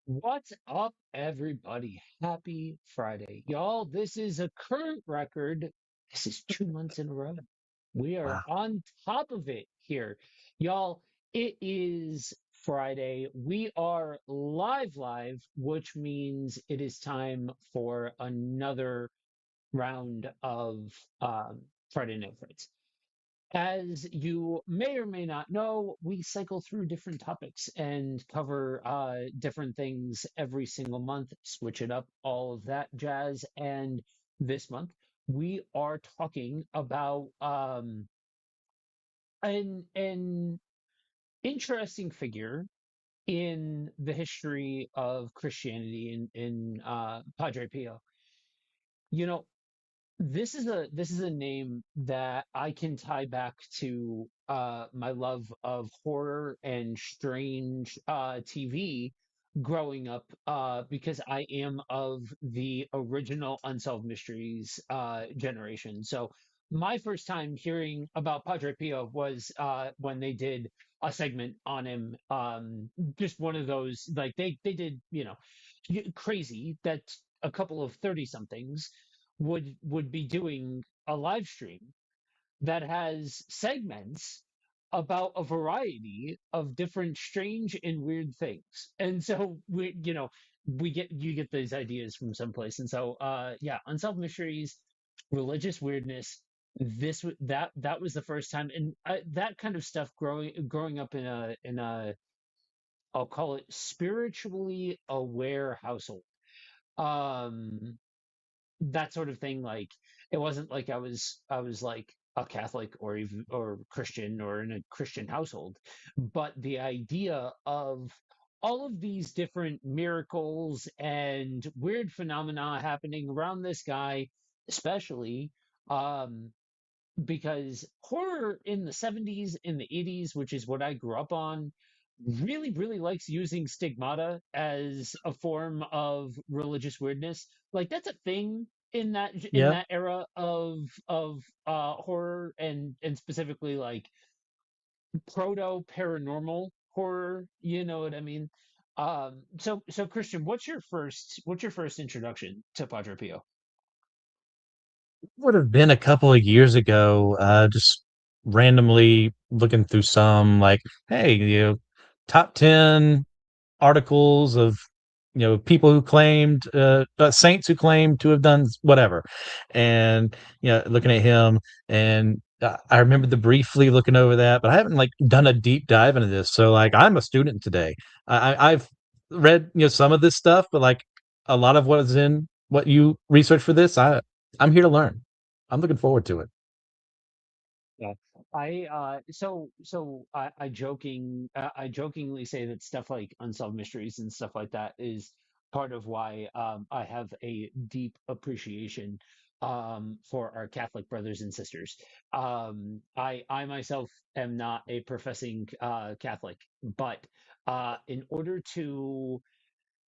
What's up, everybody? Happy Friday. Y'all, this is a current record. This is 2 months in a row. We are Wow. on top of it here. Y'all, it is Friday. We are live, which means it is time for another round of Friday Night Frights. As you may or may not know, we cycle through different topics and cover different things every single month, switch it up, all of that jazz. And this month, we are talking about an interesting figure in the history of Christianity in Padre Pio. You know, this is a name that I can tie back to my love of horror and strange TV growing up because I am of the original Unsolved Mysteries generation. So my first time hearing about Padre Pio was when they did a segment on him. Just one of those, like they did, crazy that a couple of 30 somethings would be doing a live stream that has segments about a variety of different strange and weird things. And so we get these ideas from someplace. And so yeah, Unsolved Mysteries, religious weirdness. That was the first time, and that kind of stuff growing up in a I'll call it spiritually aware household. Um, that sort of thing. Like it wasn't like I was like a Catholic or even or Christian or in a Christian household, but the idea of all of these different miracles and weird phenomena happening around this guy, especially um because horror in the 70s, in the 80s, which is what I grew up on, really likes using stigmata as a form of religious weirdness. Like that's a thing in Yep. that era of horror, and specifically like proto paranormal horror, you know what I mean? So Christian, what's your first introduction to Padre Pio? Would have been a couple of years ago, just randomly looking through some like, hey, top 10 articles of, people who claimed, saints who claimed to have done whatever. And, looking at him and I remember the briefly looking over that, but I haven't like done a deep dive into this. So like I'm a student today. I've read, some of this stuff, but like a lot of what is in what you research for this, I'm here to learn. I'm looking forward to it. Yeah. I jokingly say that stuff like Unsolved Mysteries and stuff like that is part of why I have a deep appreciation for our Catholic brothers and sisters. I myself am not a professing Catholic, but in order to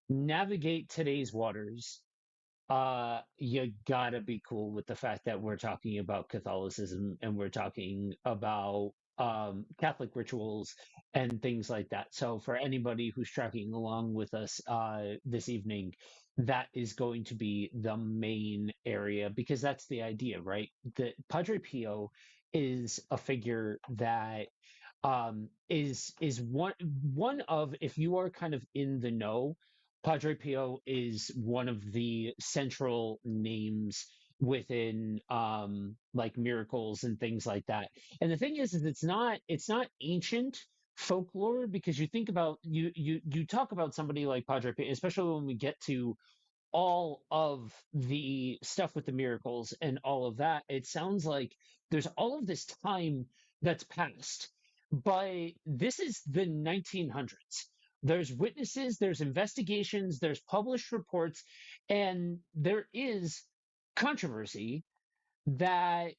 navigate today's waters, you gotta be cool with the fact that we're talking about Catholicism and we're talking about Catholic rituals and things like that. So for anybody who's tracking along with us this evening, that is going to be the main area because that's the idea, right? The Padre Pio is a figure that is one of, if you are kind of in the know, Padre Pio is one of the central names within like miracles and things like that. And the thing is it's not ancient folklore, because you think about you talk about somebody like Padre Pio, especially when we get to all of the stuff with the miracles and all of that. It sounds like there's all of this time that's passed, but this is the 1900s. There's witnesses, there's investigations, there's published reports, and there is controversy that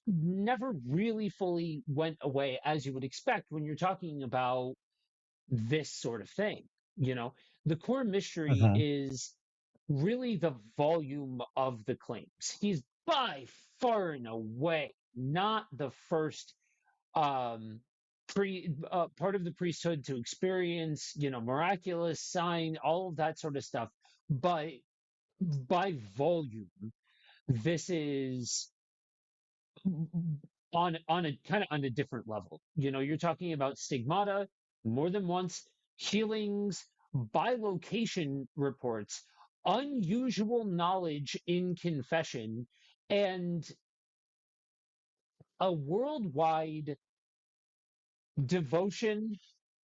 never really fully went away, as you would expect when you're talking about this sort of thing. You know, the core mystery Mhm. is really the volume of the claims. He's by far and away not the first. Um, part of the priesthood to experience, miraculous sign, all of that sort of stuff. But by volume, this is on a kind of on a different level. You're talking about stigmata more than once, healings, bilocation reports, unusual knowledge in confession, and a worldwide devotion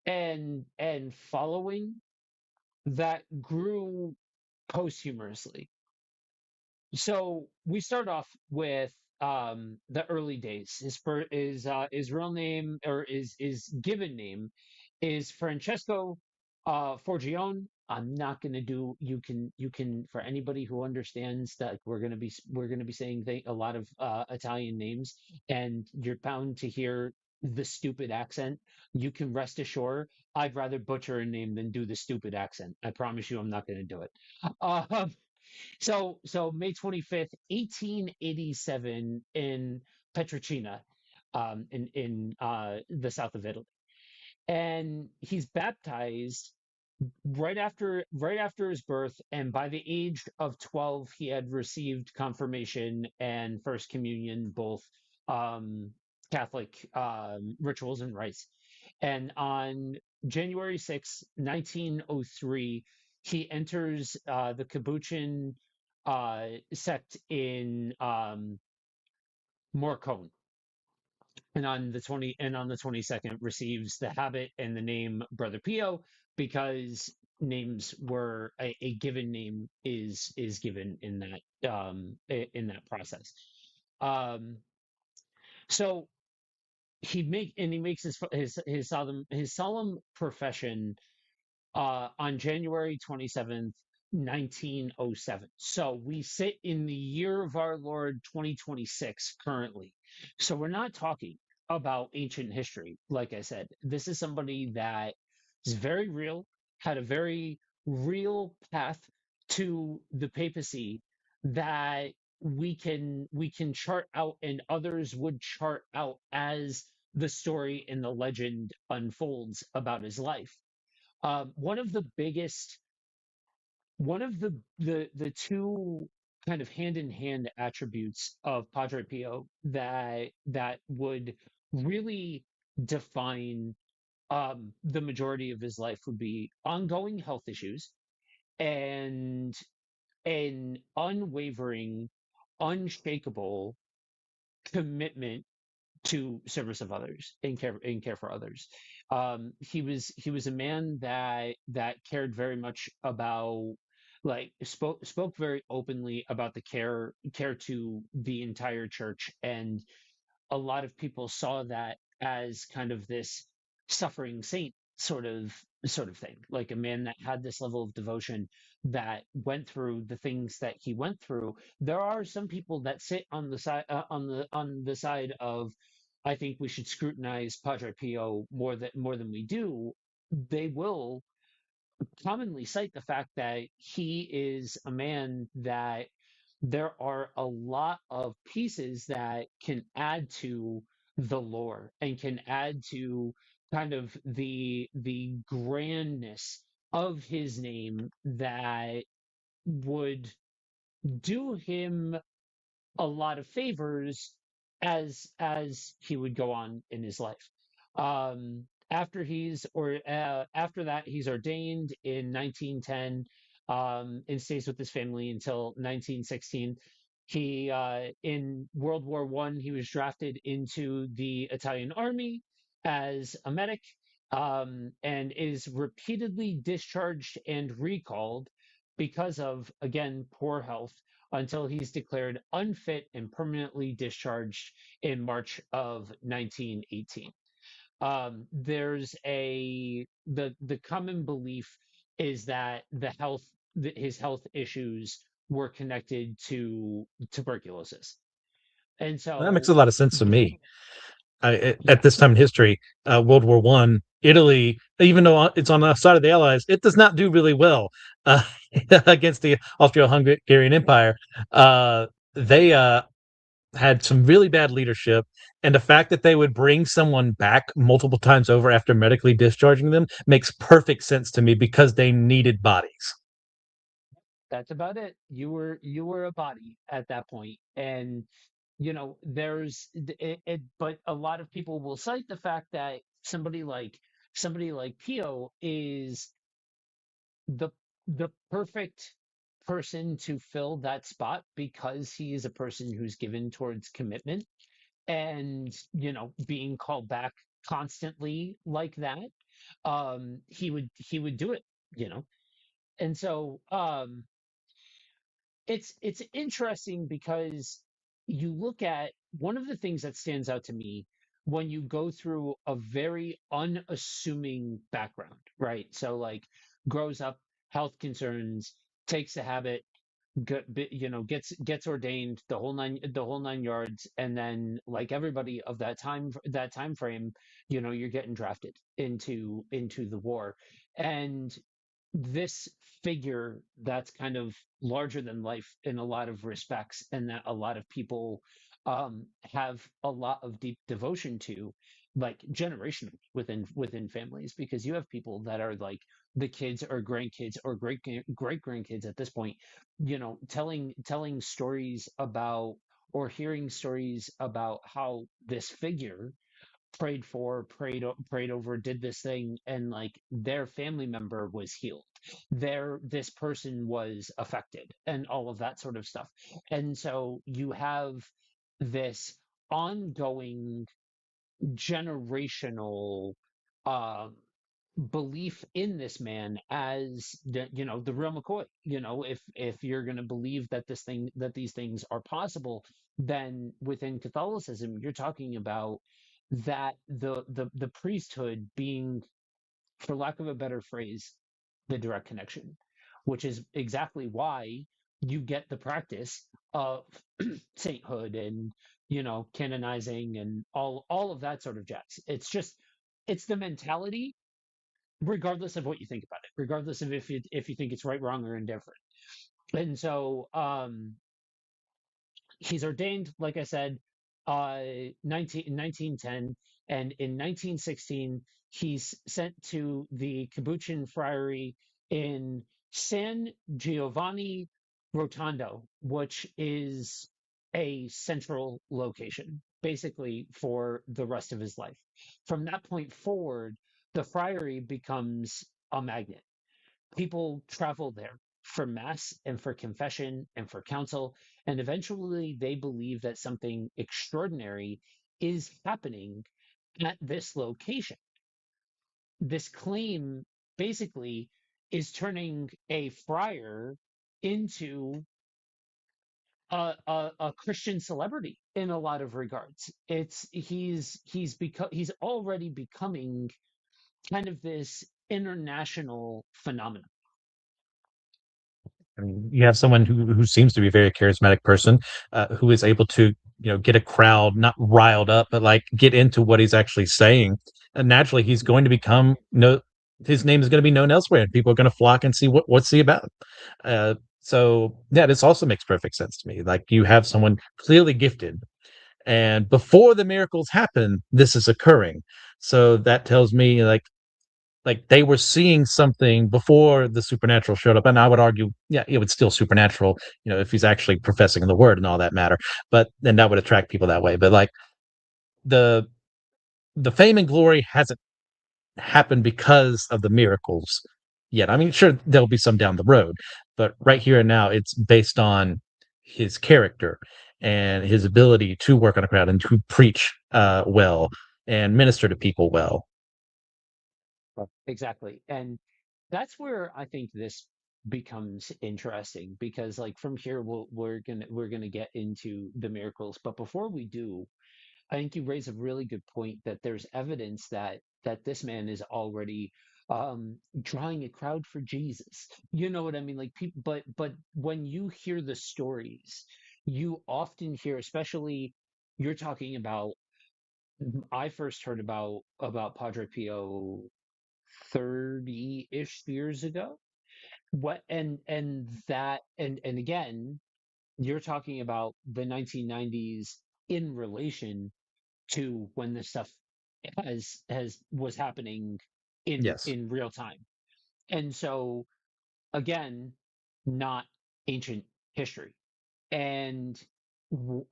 and following that grew posthumously. So we start off with the early days. His real name, or his given name, is Francesco Forgione. I'm not going to do. You can for anybody who understands that we're going to be saying a lot of Italian names, and you're bound to hear the stupid accent. You can rest assured I'd rather butcher a name than do the stupid accent. I promise you, I'm not going to do it. Um, so May 25th, 1887, in Petricina, in the south of Italy, and he's baptized right after his birth, and by the age of 12, he had received confirmation and first communion, both um, Catholic rituals and rites. And on January 6th, 1903, he enters the Capuchin sect in Morcone, and on the 22nd receives the habit and the name Brother Pio, because names were a given name is given in that process. Um, so he makes his solemn profession on January 27th, 1907. So we sit in the year of our Lord 2026 currently. So we're not talking about ancient history. Like I said, this is somebody that is very real, had a very real path to the papacy that we can chart out, and others would chart out as the story and the legend unfolds about his life. One of the biggest, one of the two kind of hand in hand attributes of Padre Pio that would really define the majority of his life would be ongoing health issues and an unwavering, unshakable commitment to service of others and care for others. He was a man that cared very much about, like, spoke very openly about the care to the entire church, and a lot of people saw that as kind of this suffering saint sort of thing, like a man that had this level of devotion, that went through the things that he went through. There are some people that sit on the side on the side of, I think we should scrutinize Padre Pio more than we do. They will commonly cite the fact that he is a man that there are a lot of pieces that can add to the lore and can add to kind of the grandness of his name, that would do him a lot of favors as he would go on in his life. After that, he's ordained in 1910, and stays with his family until 1916. He In World War I, he was drafted into the Italian army as a medic, and is repeatedly discharged and recalled because of, again, poor health, until he's declared unfit and permanently discharged in March of 1918. There's the common belief is that his health issues were connected to tuberculosis, and That makes so a lot of sense to me. yeah. At this time in history, World War I, Italy, even though it's on the side of the Allies, it does not do really well uh, against the Austro-Hungarian Empire. They had some really bad leadership, and the fact that they would bring someone back multiple times over after medically discharging them makes perfect sense to me because they needed bodies. That's about it. You were a body at that point, and but a lot of people will cite the fact that somebody like Pio is the the perfect person to fill that spot because he is a person who's given towards commitment and being called back constantly like that. He would do it, you know. And so it's interesting because you look at one of the things that stands out to me when you go through a very unassuming background, right? So like grows up, health concerns, takes a habit, gets ordained, the whole nine yards, and then like everybody of that time frame, you're getting drafted into the war. And this figure that's kind of larger than life in a lot of respects, and that a lot of people have a lot of deep devotion to, like generationally within families, because you have people that are like the kids or grandkids or great grandkids at this point, telling stories about or hearing stories about how this figure prayed for, prayed over, did this thing, and like their family member was healed. This person was affected, and all of that sort of stuff. And so you have this ongoing generational um belief in this man as the real McCoy. If you're going to believe that these things are possible, then within Catholicism you're talking about that the priesthood being, for lack of a better phrase, the direct connection, which is exactly why you get the practice of sainthood and canonizing and all of that sort of jazz. It's the mentality, regardless of what you think about it, regardless of if you think it's right, wrong, or indifferent. And so he's ordained, like I said, 1910, and in 1916 he's sent to the Capuchin friary in San Giovanni Rotondo, which is a central location basically for the rest of his life. From that point forward, the friary becomes a magnet. People travel there for mass and for confession and for counsel, and eventually they believe that something extraordinary is happening at this location. This claim basically is turning a friar into a Christian celebrity in a lot of regards. He's already becoming kind of this international phenomenon. I mean, you have someone who seems to be a very charismatic person, who is able to get a crowd not riled up, but like get into what he's actually saying. And naturally, he's going to become no. His name is going to be known elsewhere, and people are going to flock and see what's he about. So yeah, this also makes perfect sense to me. Like you have someone clearly gifted, and before the miracles happen, this is occurring. So that tells me like they were seeing something before the supernatural showed up, and I would argue yeah, it was still supernatural, if he's actually professing the word and all that matter, but then that would attract people that way. But like the the fame and glory hasn't happened because of the miracles yet. I mean, sure, there'll be some down the road, but right here and now it's based on his character and his ability to work on a crowd and to preach well and minister to people well. Exactly. And that's where I think this becomes interesting, because like from here we're gonna get into the miracles. But before we do, I think you raise a really good point that there's evidence that this man is already drawing a crowd for Jesus. You know what I mean? Like people, but when you hear the stories, you often hear, especially you're talking about, I first heard about Padre Pio 30-ish years ago. What and that and again, you're talking about the 1990s in relation to when this stuff has was happening Yes. in real time. And so again, not ancient history. And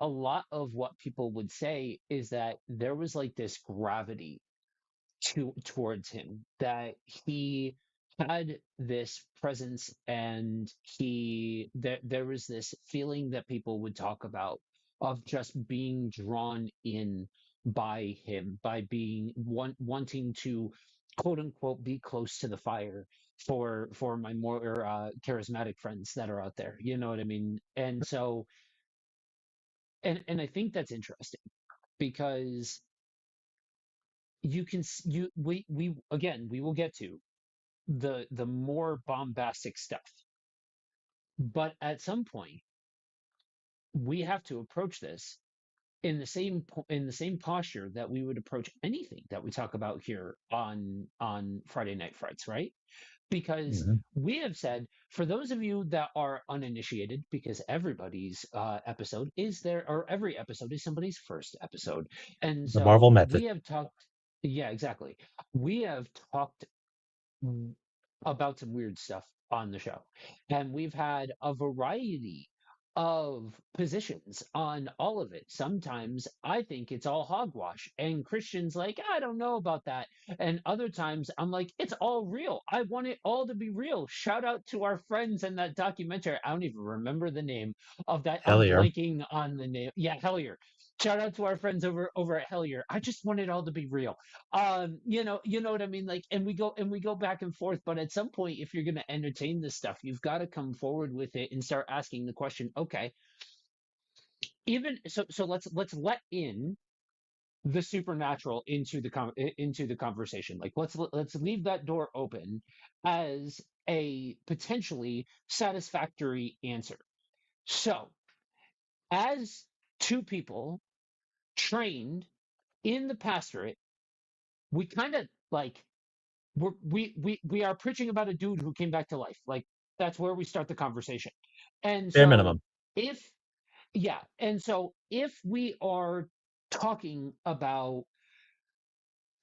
a lot of what people would say is that there was like this gravity towards him, that he had this presence, and there was this feeling that people would talk about of just being drawn in by him, by being wanting to quote unquote be close to the fire for my more charismatic friends that are out there, you know what I mean? And so and I think that's interesting because you can you we again, we will get to the more bombastic stuff, but at some point we have to approach this in the in the same posture that we would approach anything that we talk about here on Friday Night Frights, right? Because Mhm. we have said, for those of you that are uninitiated, because everybody's episode is there, or every episode is somebody's first episode, and The Marvel so method. we have talked, yeah, exactly, we have talked about some weird stuff on the show. And we've had a variety of positions on all of it. Sometimes I think it's all hogwash, and Christians like, I don't know about that. And other times I'm like, it's all real. I want it all to be real. Shout out to our friends in that documentary. I don't even remember the name of that. I'm Hellier. blanking on the name. Yeah, Hellier. Shout out to our friends over at Hellier. I just want it all to be real. You know what I mean? Like, and we go back and forth, but at some point, if you're going to entertain this stuff, you've got to come forward with it and start asking the question, okay, even so let's let in the supernatural into into the conversation. Like, let's leave that door open as a potentially satisfactory answer. So as two people trained in the pastorate, we kind of like we are preaching about a dude who came back to life. Like, that's where we start the conversation. And Bare so minimum. if yeah, and so if we are talking about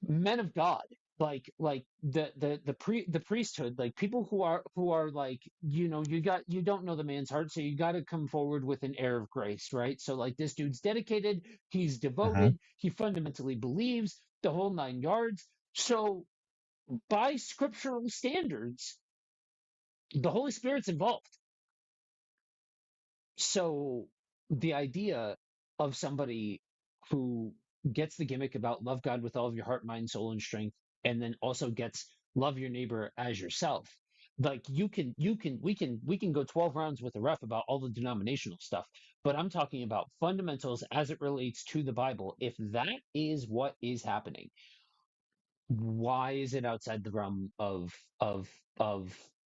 men of God, like the priesthood, like people who are like, you don't know the man's heart, so you got to come forward with an air of grace, right? So like, this dude's dedicated, he's Hmm. devoted, he fundamentally believes the whole nine yards. So by scriptural standards, the Holy Spirit's involved. So the idea of somebody who gets the gimmick about love God with all of your heart, mind, soul, and strength, and then also gets love your neighbor as yourself. Like, we can go 12 rounds with a ref about all the denominational stuff, but I'm talking about fundamentals as it relates to the Bible. If that is what is happening, why is it outside the realm of of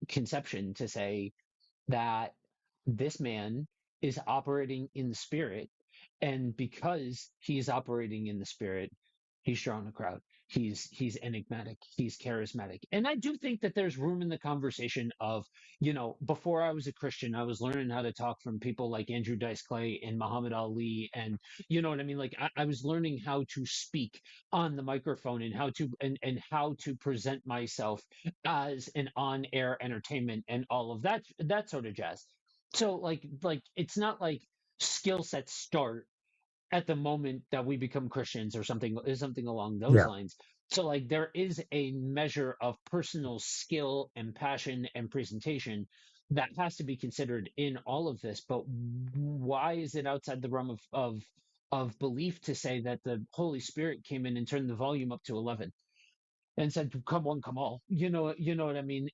conception to say that this man is operating in the spirit, and because he's operating in the spirit, he's drawing a crowd. He's enigmatic, he's charismatic. And I do think that there's room in the conversation of, before I was a Christian, I was learning how to talk from people like Andrew Dice Clay and Muhammad Ali, and you know what I mean? Like, I was learning how to speak on the microphone, and how to present myself as an on-air entertainment, and all of that sort of jazz. So like it's not like skill sets start at the moment that we become Christians, or something along those Yeah. lines. So like, there is a measure of personal skill and passion and presentation that has to be considered in all of this. But why is it outside the realm of belief to say that the Holy Spirit came in and turned the volume up to 11 and said, "Come on, come all." You know what I mean?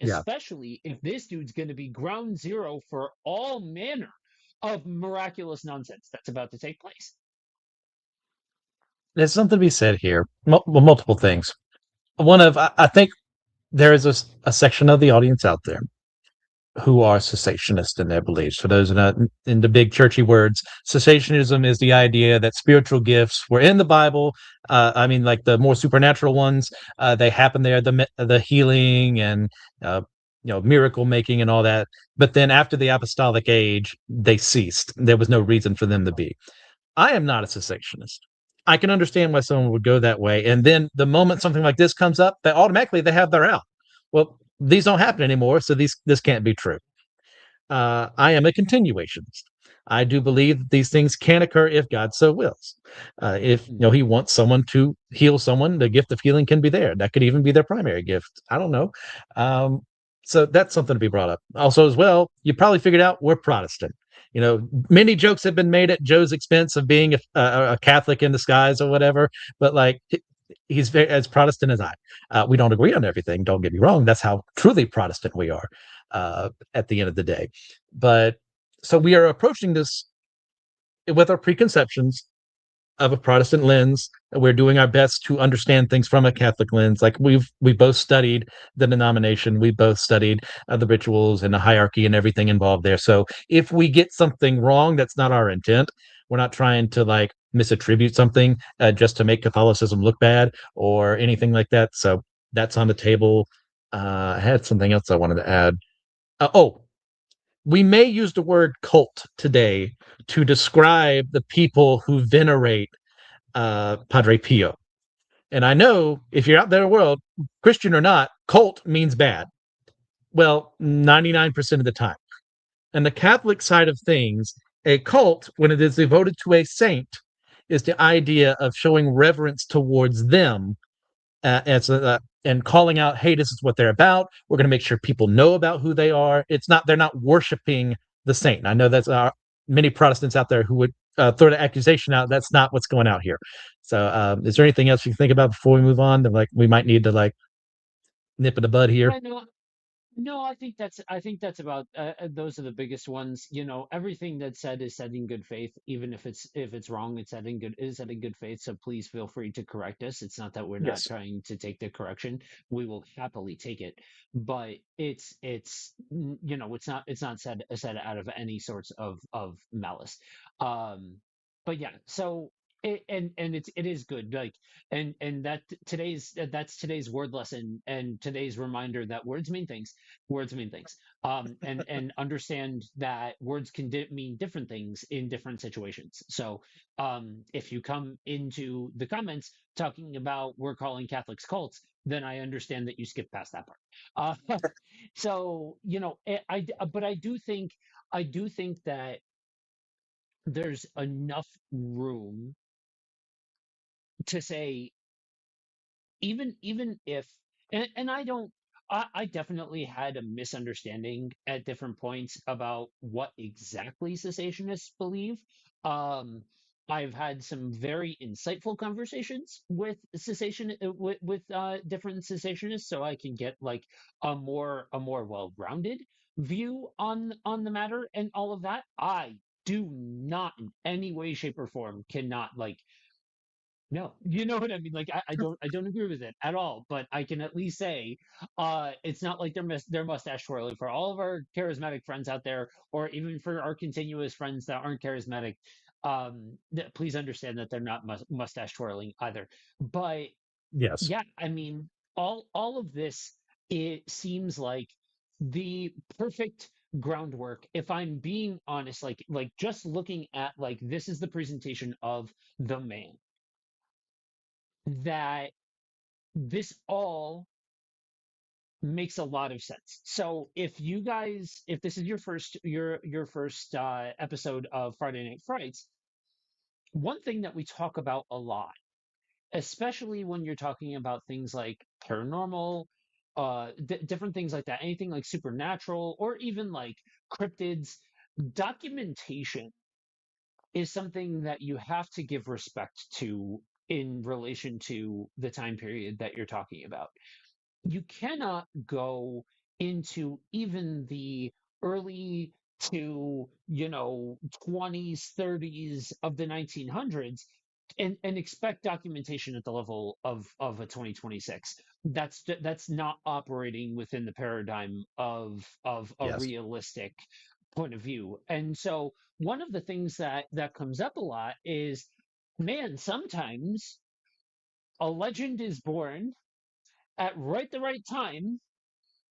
Yeah. Especially if this dude's going to be ground zero for all manner of miraculous nonsense that's about to take place. There's something to be said here. Well, multiple things. I think there is a section of the audience out there who are cessationist in their beliefs. For those not in the big churchy words, cessationism is the idea that spiritual gifts were in the Bible. I mean, like the more supernatural ones, they happen there. The healing and miracle making and all that. But then after the apostolic age, they ceased. There was no reason for them to be. I am not a cessationist. I can understand why someone would go that way. And then the moment something like this comes up, they automatically they have their out. Well, these don't happen anymore, so this can't be true. I am a continuationist. I do believe that these things can occur if God so wills. If Mm. He wants someone to heal someone, the gift of healing can be there. That could even be their primary gift. I don't know. Um, so that's something to be brought up. Also, as well, you probably figured out we're Protestant. Many jokes have been made at Joe's expense of being a Catholic in disguise or whatever, but like he's very, as Protestant as I. We don't agree on everything. Don't get me wrong. That's how truly Protestant we are at the end of the day. But so we are approaching this with our preconceptions of a Protestant lens. We're doing our best to understand things from a Catholic lens. Like we both studied the denomination, we both studied the rituals and the hierarchy and everything involved there. So if we get something wrong, that's not our intent. We're not trying to like misattribute something just to make Catholicism look bad or anything like that. So that's on the table. I had something else I wanted to add. Oh, we may use the word cult today to describe the people who venerate Padre Pio. And I know if you're out there in the world, Christian or not, cult means bad. Well, 99% of the time. And the Catholic side of things, a cult, when it is devoted to a saint, is the idea of showing reverence towards them and calling out, hey, this is what they're about. We're going to make sure people know about who they are. They're not worshiping the saint. And I know that's many Protestants out there who would throw the accusation out. That's not what's going out here. So, is there anything else you can think about before we move on? That like we might need to like nip in the bud here. Yeah, no, no, I think that's about those are the biggest ones. Everything that's said is said in good faith, even if it's wrong, it's said in good is said in good faith. So please feel free to correct us. It's not that we're not Yes. trying to take the correction. We will happily take it, but it's not said out of any sorts of malice. Um, but yeah, so it is good. Like and that's today's word lesson and today's reminder that words mean things. And understand that words can mean different things in different situations. So if you come into the comments talking about we're calling Catholics cults, then I understand that you skipped past that part. So but I do think that there's enough room to say, even if, and I definitely had a misunderstanding at different points about what exactly cessationists believe. um I've had some very insightful conversations with different cessationists, so I can get like a more well-rounded view on the matter and all of that. I do not in any way, shape, or form cannot like, no, you know what I mean? Like I don't agree with it at all, but I can at least say it's not like they're mustache twirling for all of our charismatic friends out there, or even for our continuous friends that aren't charismatic. Please understand that they're not mustache twirling either. But Yes. yeah, I mean, all of this, it seems like the perfect groundwork, if I'm being honest, like just looking at like this is the presentation of the man, that this all makes a lot of sense. So if this is your first episode of Friday Night Frights, one thing that we talk about a lot, especially when you're talking about things like paranormal, different things like that, anything like supernatural or even like cryptids, documentation is something that you have to give respect to in relation to the time period that you're talking about. You cannot go into even the early to 20s 30s of the 1900s and expect documentation at the level of a 2026. That's not operating within the paradigm of a Yes. realistic point of view. And so one of the things that comes up a lot is, man, sometimes a legend is born at right the right time,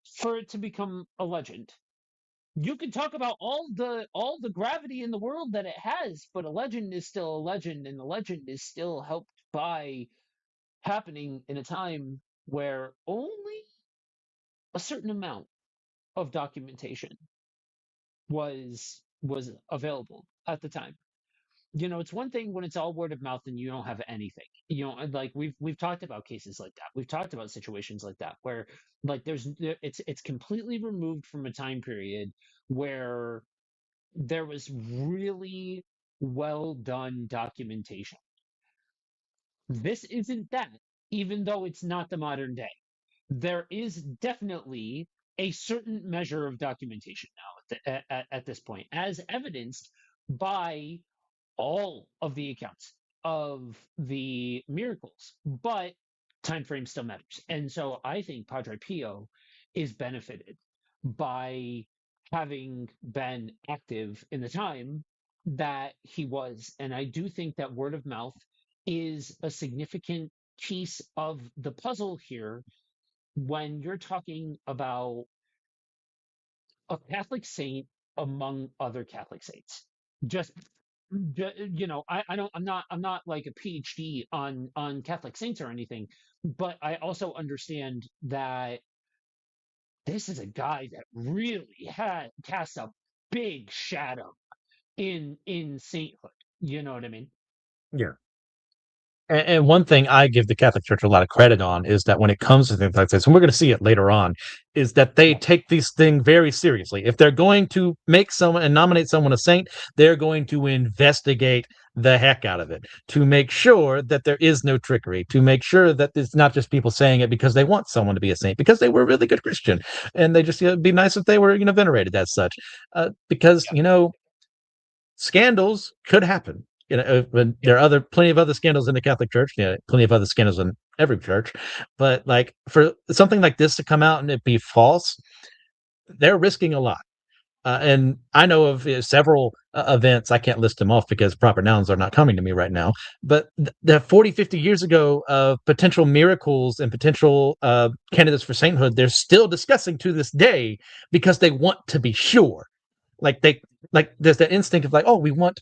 for it to become a legend. You can talk about all the gravity in the world that it has, but a legend is still a legend, and the legend is still helped by happening in a time where only a certain amount of documentation was available at the time. It's one thing when it's all word of mouth and you don't have anything. And, like we've talked about cases like that. We've talked about situations like that where like it's completely removed from a time period where there was really well done documentation. This isn't that, even though it's not the modern day. There is definitely a certain measure of documentation now at this point, as evidenced by all of the accounts of the miracles, but time frame still matters. And so I think Padre Pio is benefited by having been active in the time that he was. And I do think that word of mouth is a significant piece of the puzzle here when you're talking about a Catholic saint among other Catholic saints. Just I'm not like a PhD on Catholic saints or anything, but I also understand that this is a guy that really had cast a big shadow in sainthood. You know what I mean? Yeah. And one thing I give the Catholic Church a lot of credit on is that when it comes to things like this, and we're going to see it later on, is that they Yeah. take these things very seriously. If they're going to make someone and nominate someone a saint, they're going to investigate the heck out of it to make sure that there is no trickery, to make sure that it's not just people saying it because they want someone to be a saint, because they were a really good Christian. And they just, it'd be nice if they were, venerated as such. Because, scandals could happen. When Yeah. there are plenty of other scandals in the Catholic Church, plenty of other scandals in every church. But like for something like this to come out and it be false, they're risking a lot. And I know of several events. I can't list them off because proper nouns are not coming to me right now. But the 40, 50 years ago of potential miracles and potential candidates for sainthood, they're still discussing to this day because they want to be sure. Like there's that instinct of like, oh, we want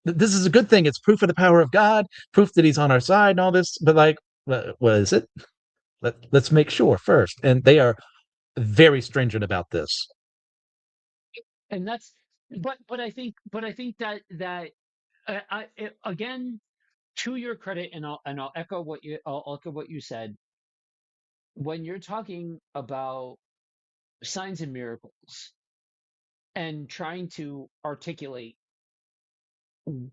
this is a good thing. It's proof of the power of God, proof that He's on our side, and all this. But like, what is it? Let's make sure first. And they are very stringent about this. And that's but I think that again, to your credit, and I'll echo I'll echo what you said. When you're talking about signs and miracles and trying to articulate in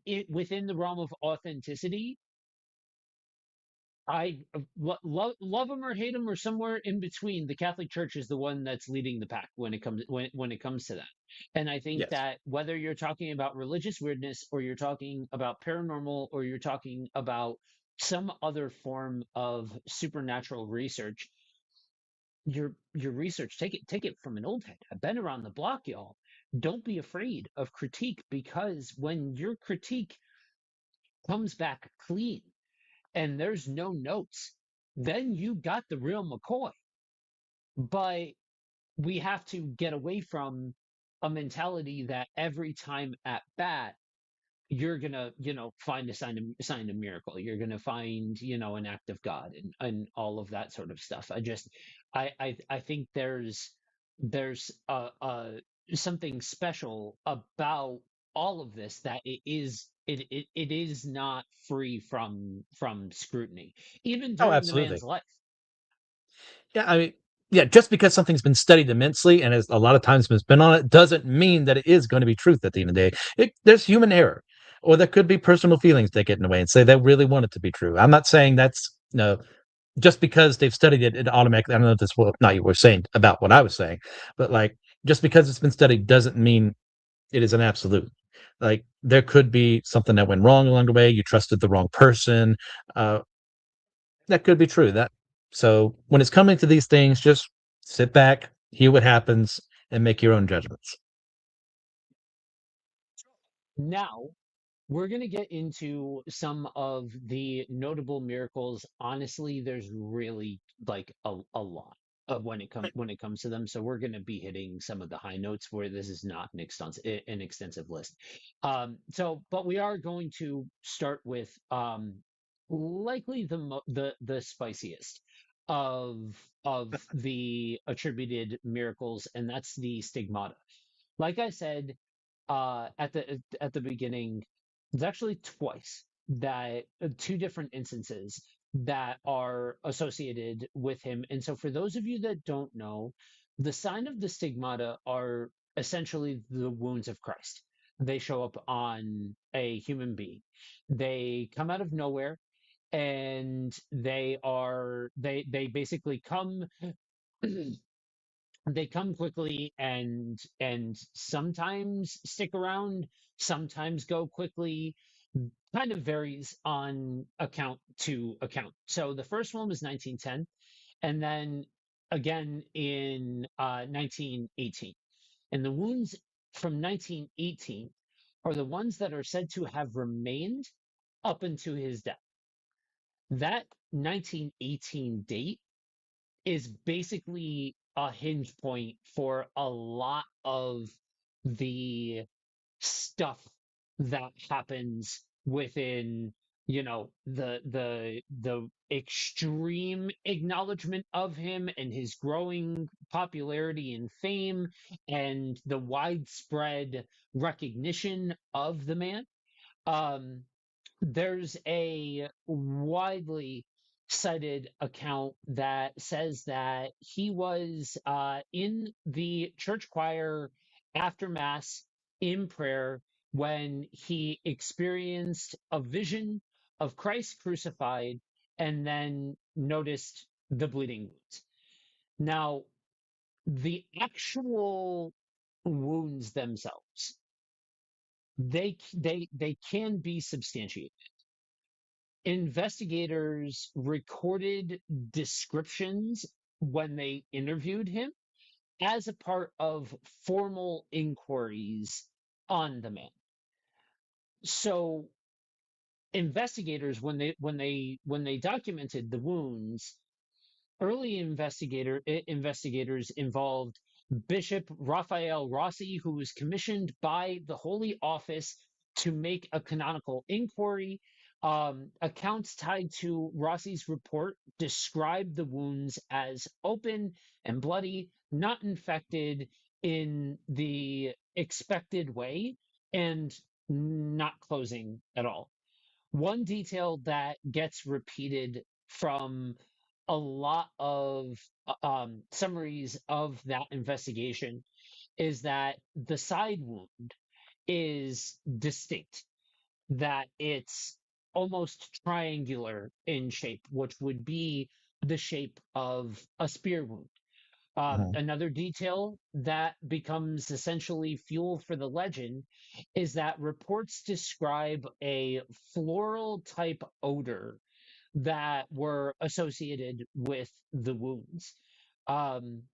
it within the realm of authenticity, love them or hate them or somewhere in between. The Catholic Church is the one that's leading the pack when it comes to that. And I think Yes. that whether you're talking about religious weirdness or you're talking about paranormal or you're talking about some other form of supernatural research, your research, take it from an old head. I've been around the block, y'all. Don't be afraid of critique, because when your critique comes back clean and there's no notes, then you got the real McCoy. But we have to get away from a mentality that every time at bat you're gonna find a sign of miracle. You're gonna find an act of God and all of that sort of stuff. I think there's something special about all of this, that it is not free from scrutiny, even Oh, during the absolutely. man's life. Yeah, I mean, yeah, just because something's been studied immensely and has a lot of times been spent on it doesn't mean that it is going to be truth at the end of the day. There's human error, or there could be personal feelings that get in the way and say they really want it to be true. I'm not saying that's no, just because they've studied it, it automatically. I don't know if this what not you were saying about what I was saying, but like just because it's been studied doesn't mean it is an absolute. Like there could be something that went wrong along the way. You trusted the wrong person. Uh, that could be true. That so when it's coming to these things, just sit back, hear what happens, and make your own judgments. Now, We're going to get into some of the notable miracles. Honestly, there's really like a lot of when it comes to them. So we're going to be hitting some of the high notes where this is not an extensive list. But we are going to start with likely the spiciest of the attributed miracles, and that's the stigmata. Like I said, at the beginning, there's actually twice that two different instances that are associated with him. And so, for those of you that don't know, the sign of the stigmata are essentially the wounds of Christ. They show up on a human being. They come out of nowhere, and they basically come they come quickly and sometimes stick around, sometimes go quickly, kind of varies on account to account. So the first one was 1910, and then again in 1918. And the wounds from 1918 are the ones that are said to have remained up until his death. That 1918 date is basically a hinge point for a lot of the stuff that happens within, the extreme acknowledgement of him and his growing popularity and fame and the widespread recognition of the man. um there's a widely cited account that says that he was in the church choir after Mass in prayer when he experienced a vision of Christ crucified and then noticed the bleeding wounds. Now, the actual wounds themselves, they can be substantiated. Investigators recorded descriptions when they interviewed him as a part of formal inquiries on the man. So investigators, when they documented the wounds, early investigators involved Bishop Raphael Rossi, who was commissioned by the Holy Office to make a canonical inquiry. Accounts tied to Rossi's report described the wounds as open and bloody, not infected in the expected way, and not closing at all. One detail that gets repeated from a lot of summaries of that investigation is that the side wound is distinct, that it's almost triangular in shape, which would be the shape of a spear wound. Mhm. Another detail that becomes essentially fuel for the legend is that reports describe a floral type odor that were associated with the wounds. Um,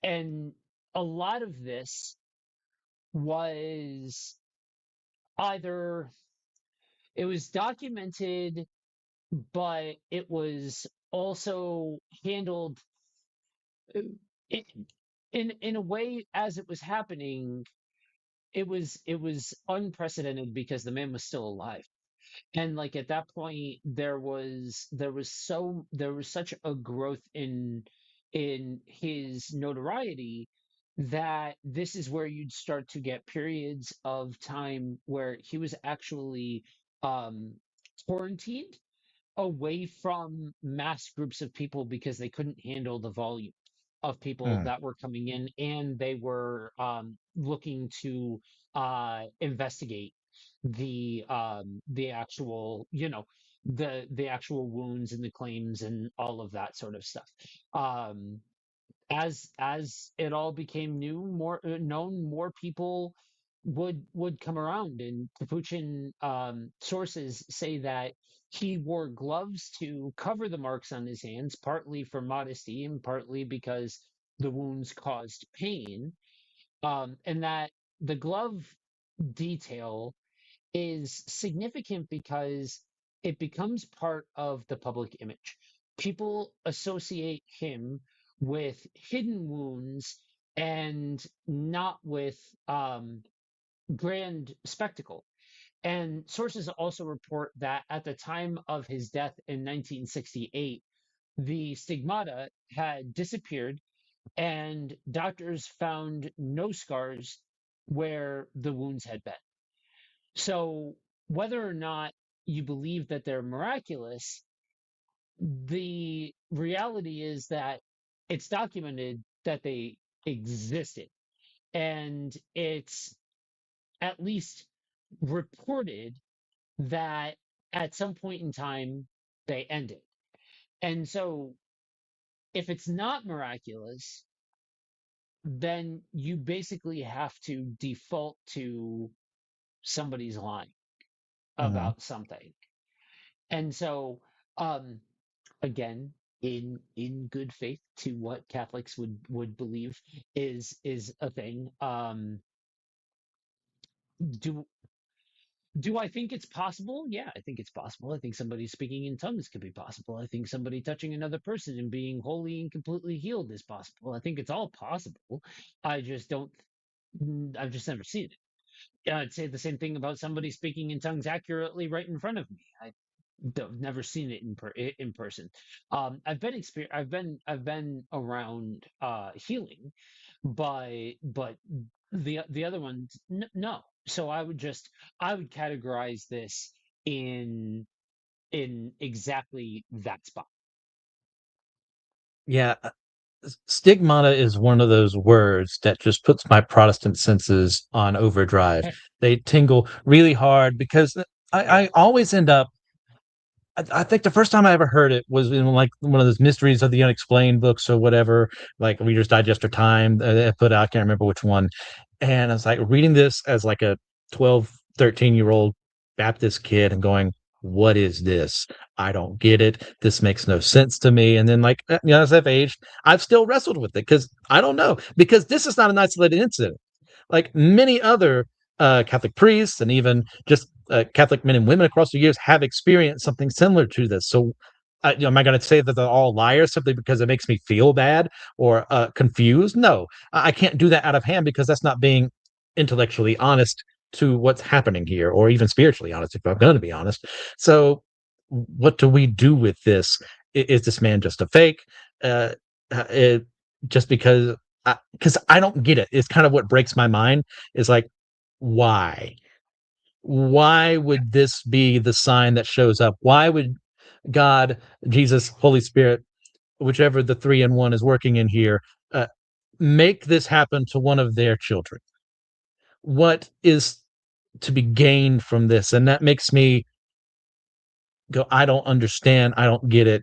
and a lot of this was either it was documented, but it was also handled uh, in in a way as it was happening. It was unprecedented because the man was still alive. And like at that point there was such a growth in his notoriety that this is where you'd start to get periods of time where he was actually um quarantined away from mass groups of people because they couldn't handle the volume of people Mm. that were coming in, and they were looking to investigate the actual, the actual wounds and the claims and all of that sort of stuff. um as it all became more known, more people would come around, and Capuchin sources say that he wore gloves to cover the marks on his hands, partly for modesty and partly because the wounds caused pain, and that the glove detail is significant because it becomes part of the public image. People associate him with hidden wounds and not with grand spectacle. And sources also report that at the time of his death in 1968, the stigmata had disappeared and doctors found no scars where the wounds had been. So, whether or not you believe that they're miraculous, the reality is that it's documented that they existed. And it's at least reported that at some point in time they ended. And so, if it's not miraculous, then you basically have to default to somebody's lying Mhm. about something. And so, um, again, in good faith to what Catholics would believe is a thing. Do do I think it's possible? Yeah, I think it's possible. I think somebody speaking in tongues could be possible. I think somebody touching another person and being wholly and completely healed is possible. I think it's all possible. I just don't. I've just never seen it. Yeah, I'd say the same thing about somebody speaking in tongues accurately right in front of me. I've never seen it in person. I've been around healing, but the other ones no. So I would categorize this in exactly that spot. Yeah, stigmata is one of those words that just puts my Protestant senses on overdrive. They tingle really hard because I always end up. I think the first time I ever heard it was in like one of those mysteries of the unexplained books or whatever, like Reader's Digest or Time they put out. I can't remember which one. And I was like reading this as like a 12, 13-year-old Baptist kid and going, what is this? I don't get it. This makes no sense to me. And then, like, as I've aged, I've still wrestled with it because I don't know, because this is not an isolated incident. Like many other Catholic priests and even just Catholic men and women across the years have experienced something similar to this. So, am I going to say that they're all liars simply because it makes me feel bad or confused? No, I can't do that out of hand because that's not being intellectually honest to what's happening here, or even spiritually honest, if I'm going to be honest. So, what do we do with this? Is this man just a fake? Uh, it, just because I don't get it. It's kind of what breaks my mind. Is like, why? Why would this be the sign that shows up? Why would God, Jesus, Holy Spirit, whichever the three in one is working in here, uh, make this happen to one of their children? What is to be gained from this? And that makes me go, I don't understand. I don't get it.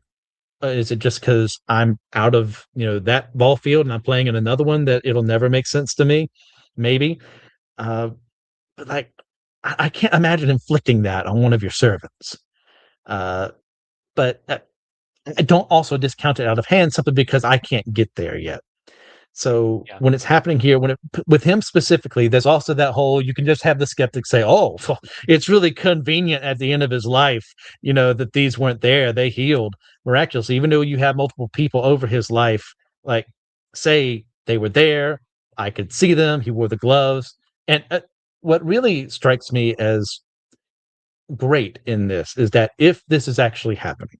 Is it just because I'm out of that ball field and I'm playing in another one that it'll never make sense to me? Maybe. Uh, but like, I can't imagine inflicting that on one of your servants. Uh, but I don't also discount it out of hand simply because I can't get there yet. So Yeah. when it's happening here, with him specifically, there's also that whole you can just have the skeptic say, "Oh, it's really convenient at the end of his life, that these weren't there. They healed miraculously, even though you have multiple people over his life, like say they were there. I could see them. He wore the gloves, and what really strikes me as great in this is that if this is actually happening,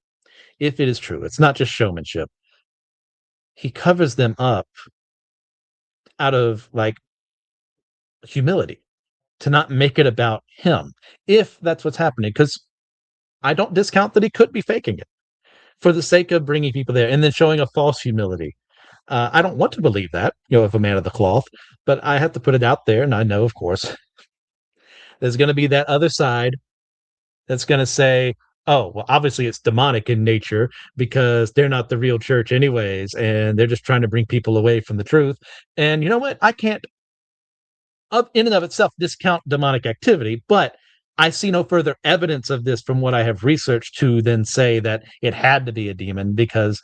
if it is true, it's not just showmanship. He covers them up out of like humility to not make it about him if that's what's happening. Because I don't discount that he could be faking it for the sake of bringing people there and then showing a false humility. I don't want to believe that, if a man of the cloth, but I have to put it out there. And I know, of course, there's going to be that other side that's going to say, oh, well, obviously it's demonic in nature because they're not the real church, anyways, and they're just trying to bring people away from the truth. And you know what? I can't, in and of itself, discount demonic activity, but I see no further evidence of this from what I have researched to then say that it had to be a demon because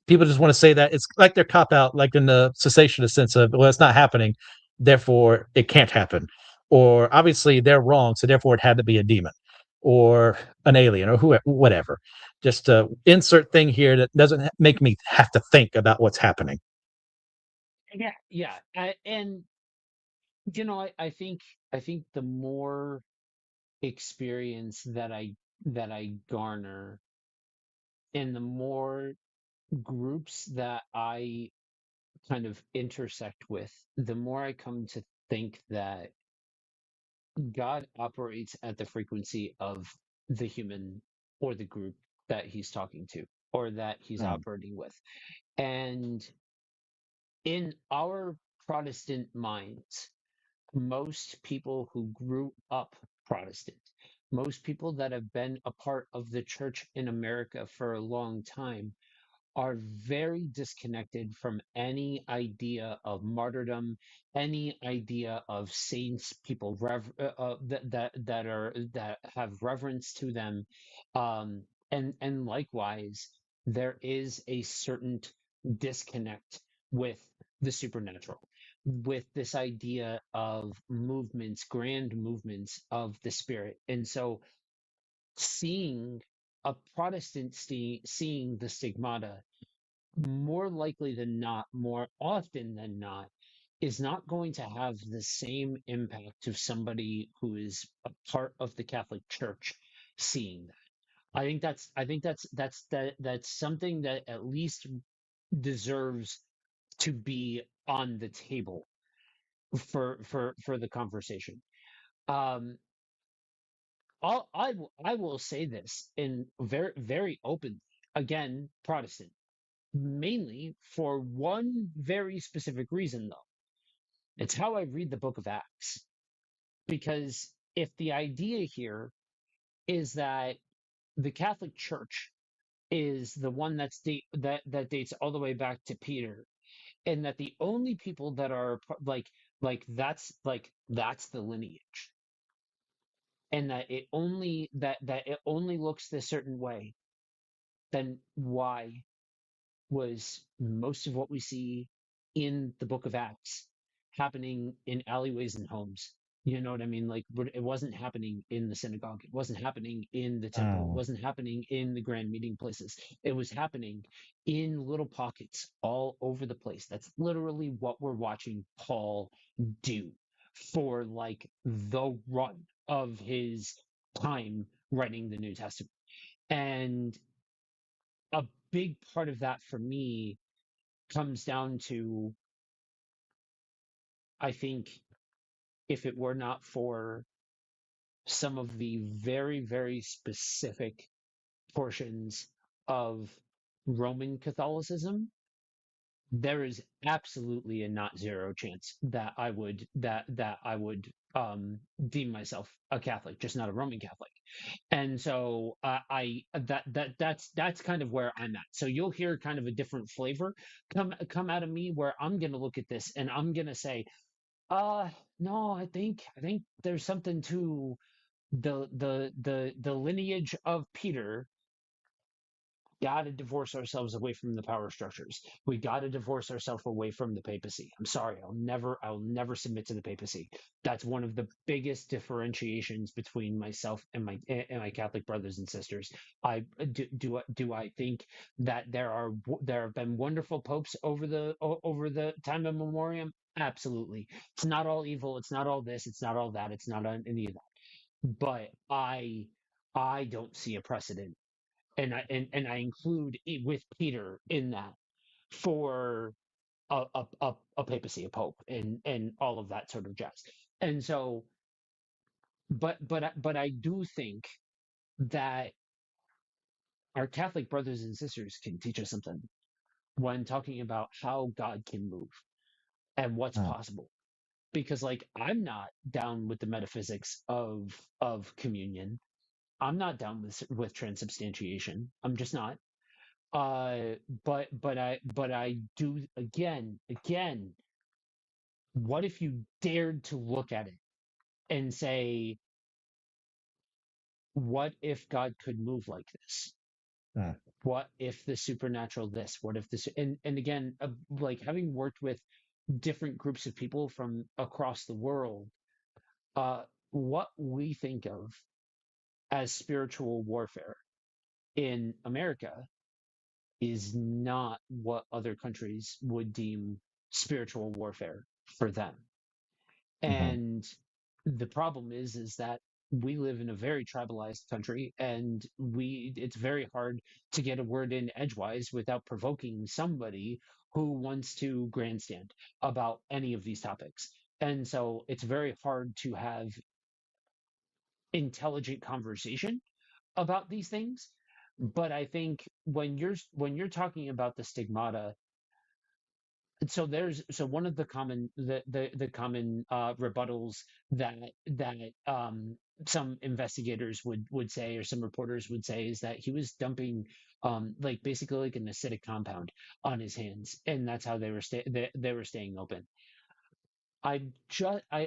people just want to say that it's like their cop out, like in the cessationist sense of, well, it's not happening, therefore it can't happen. or obviously they're wrong, so therefore it had to be a demon or an alien or whatever. Just a insert thing here that doesn't make me have to think about what's happening. Yeah, yeah. And I think the more experience that I garner, and the more groups that I kind of intersect with, the more I come to think that God operates at the frequency of the human or the group that he's talking to or that he's Mm, operating with. And in our Protestant minds, most people who grew up Protestant, most people that have been a part of the church in America for a long time, are very disconnected from any idea of martyrdom, any idea of saints, people that have reverence to them, and likewise, there is a certain disconnect with the supernatural, with this idea of movements, grand movements of the spirit, and so seeing a Protestant seeing the stigmata more likely than not, more often than not, is not going to have the same impact of somebody who is a part of the Catholic Church seeing that. I think that's something that at least deserves to be on the table for the conversation. Um, I will say this in very very openly. Again, Protestant, mainly for one very specific reason, though. It's how I read the book of Acts. Because if the idea here is that the Catholic Church is the one that dates all the way back to Peter, and that the only people that are that's the lineage, and that it only looks this certain way, then why was most of what we see in the book of Acts happening in alleyways and homes? You know what I mean? Like, it wasn't happening in the synagogue. It wasn't happening in the temple. It mm, wasn't happening in the grand meeting places. It was happening in little pockets all over the place. That's literally what we're watching Paul do for like the run of his time writing the New Testament. And a big part of that for me comes down to, I think, if it were not for some of the very, very specific portions of Roman Catholicism, there is absolutely a not zero chance that I would deem myself a Catholic, just not a Roman Catholic. And so I that's kind of where I'm at. So you'll hear kind of a different flavor come out of me, where I'm gonna look at this and I'm gonna say, Uh, no, I think there's something to the lineage of Peter. Got to divorce ourselves away from the power structures. We got to divorce ourselves away from the papacy. I'm sorry, I'll never submit to the papacy. That's one of the biggest differentiations between myself and my Catholic brothers and sisters. I think that there have been wonderful popes over the time of memoriam? Absolutely. It's not all evil. It's not all this. It's not all that. It's not any of that. But I don't see a precedent, and I include with Peter in that, for a papacy, a pope, and all of that sort of jazz. And so, but I do think that our Catholic brothers and sisters can teach us something when talking about how God can move and what's mm. possible. Because like, I'm not down with the metaphysics of communion. I'm not down with transubstantiation. I'm just not. But I do, again, what if you dared to look at it and say, what if God could move like this? Mm. What if the supernatural this? What if this? And again, like, having worked with different groups of people from across the world, what we think of as spiritual warfare in America is not what other countries would deem spiritual warfare for them. Hmm. And the problem is that we live in a very tribalized country, and we it's very hard to get a word in edgewise without provoking somebody who wants to grandstand about any of these topics. And so it's very hard to have intelligent conversation about these things. But I think when you're talking about the stigmata, so one of the common rebuttals that that some investigators would say, or some reporters would say, is that he was dumping like basically like an acidic compound on his hands, and that's how they were staying open. I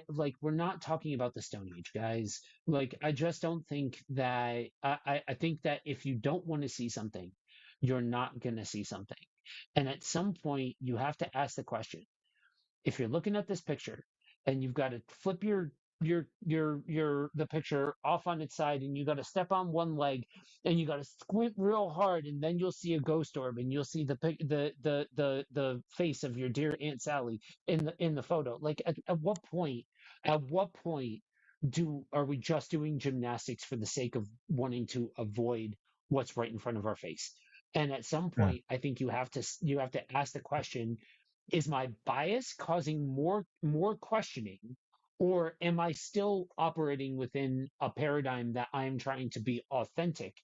like, we're not talking about the Stone Age, guys. Like, I just don't think that I think that if you don't want to see something, you're not gonna see something. And at some point you have to ask the question, if you're looking at this picture and you've got to flip your the picture off on its side, and you got to step on one leg, and you got to squint real hard, and then you'll see a ghost orb, and you'll see the face of your dear Aunt Sally in the photo. Like, at what point do are we just doing gymnastics for the sake of wanting to avoid what's right in front of our face? And at some point I think you have to ask the question, is my bias causing more questioning, or am I still operating within a paradigm that I am trying to be authentic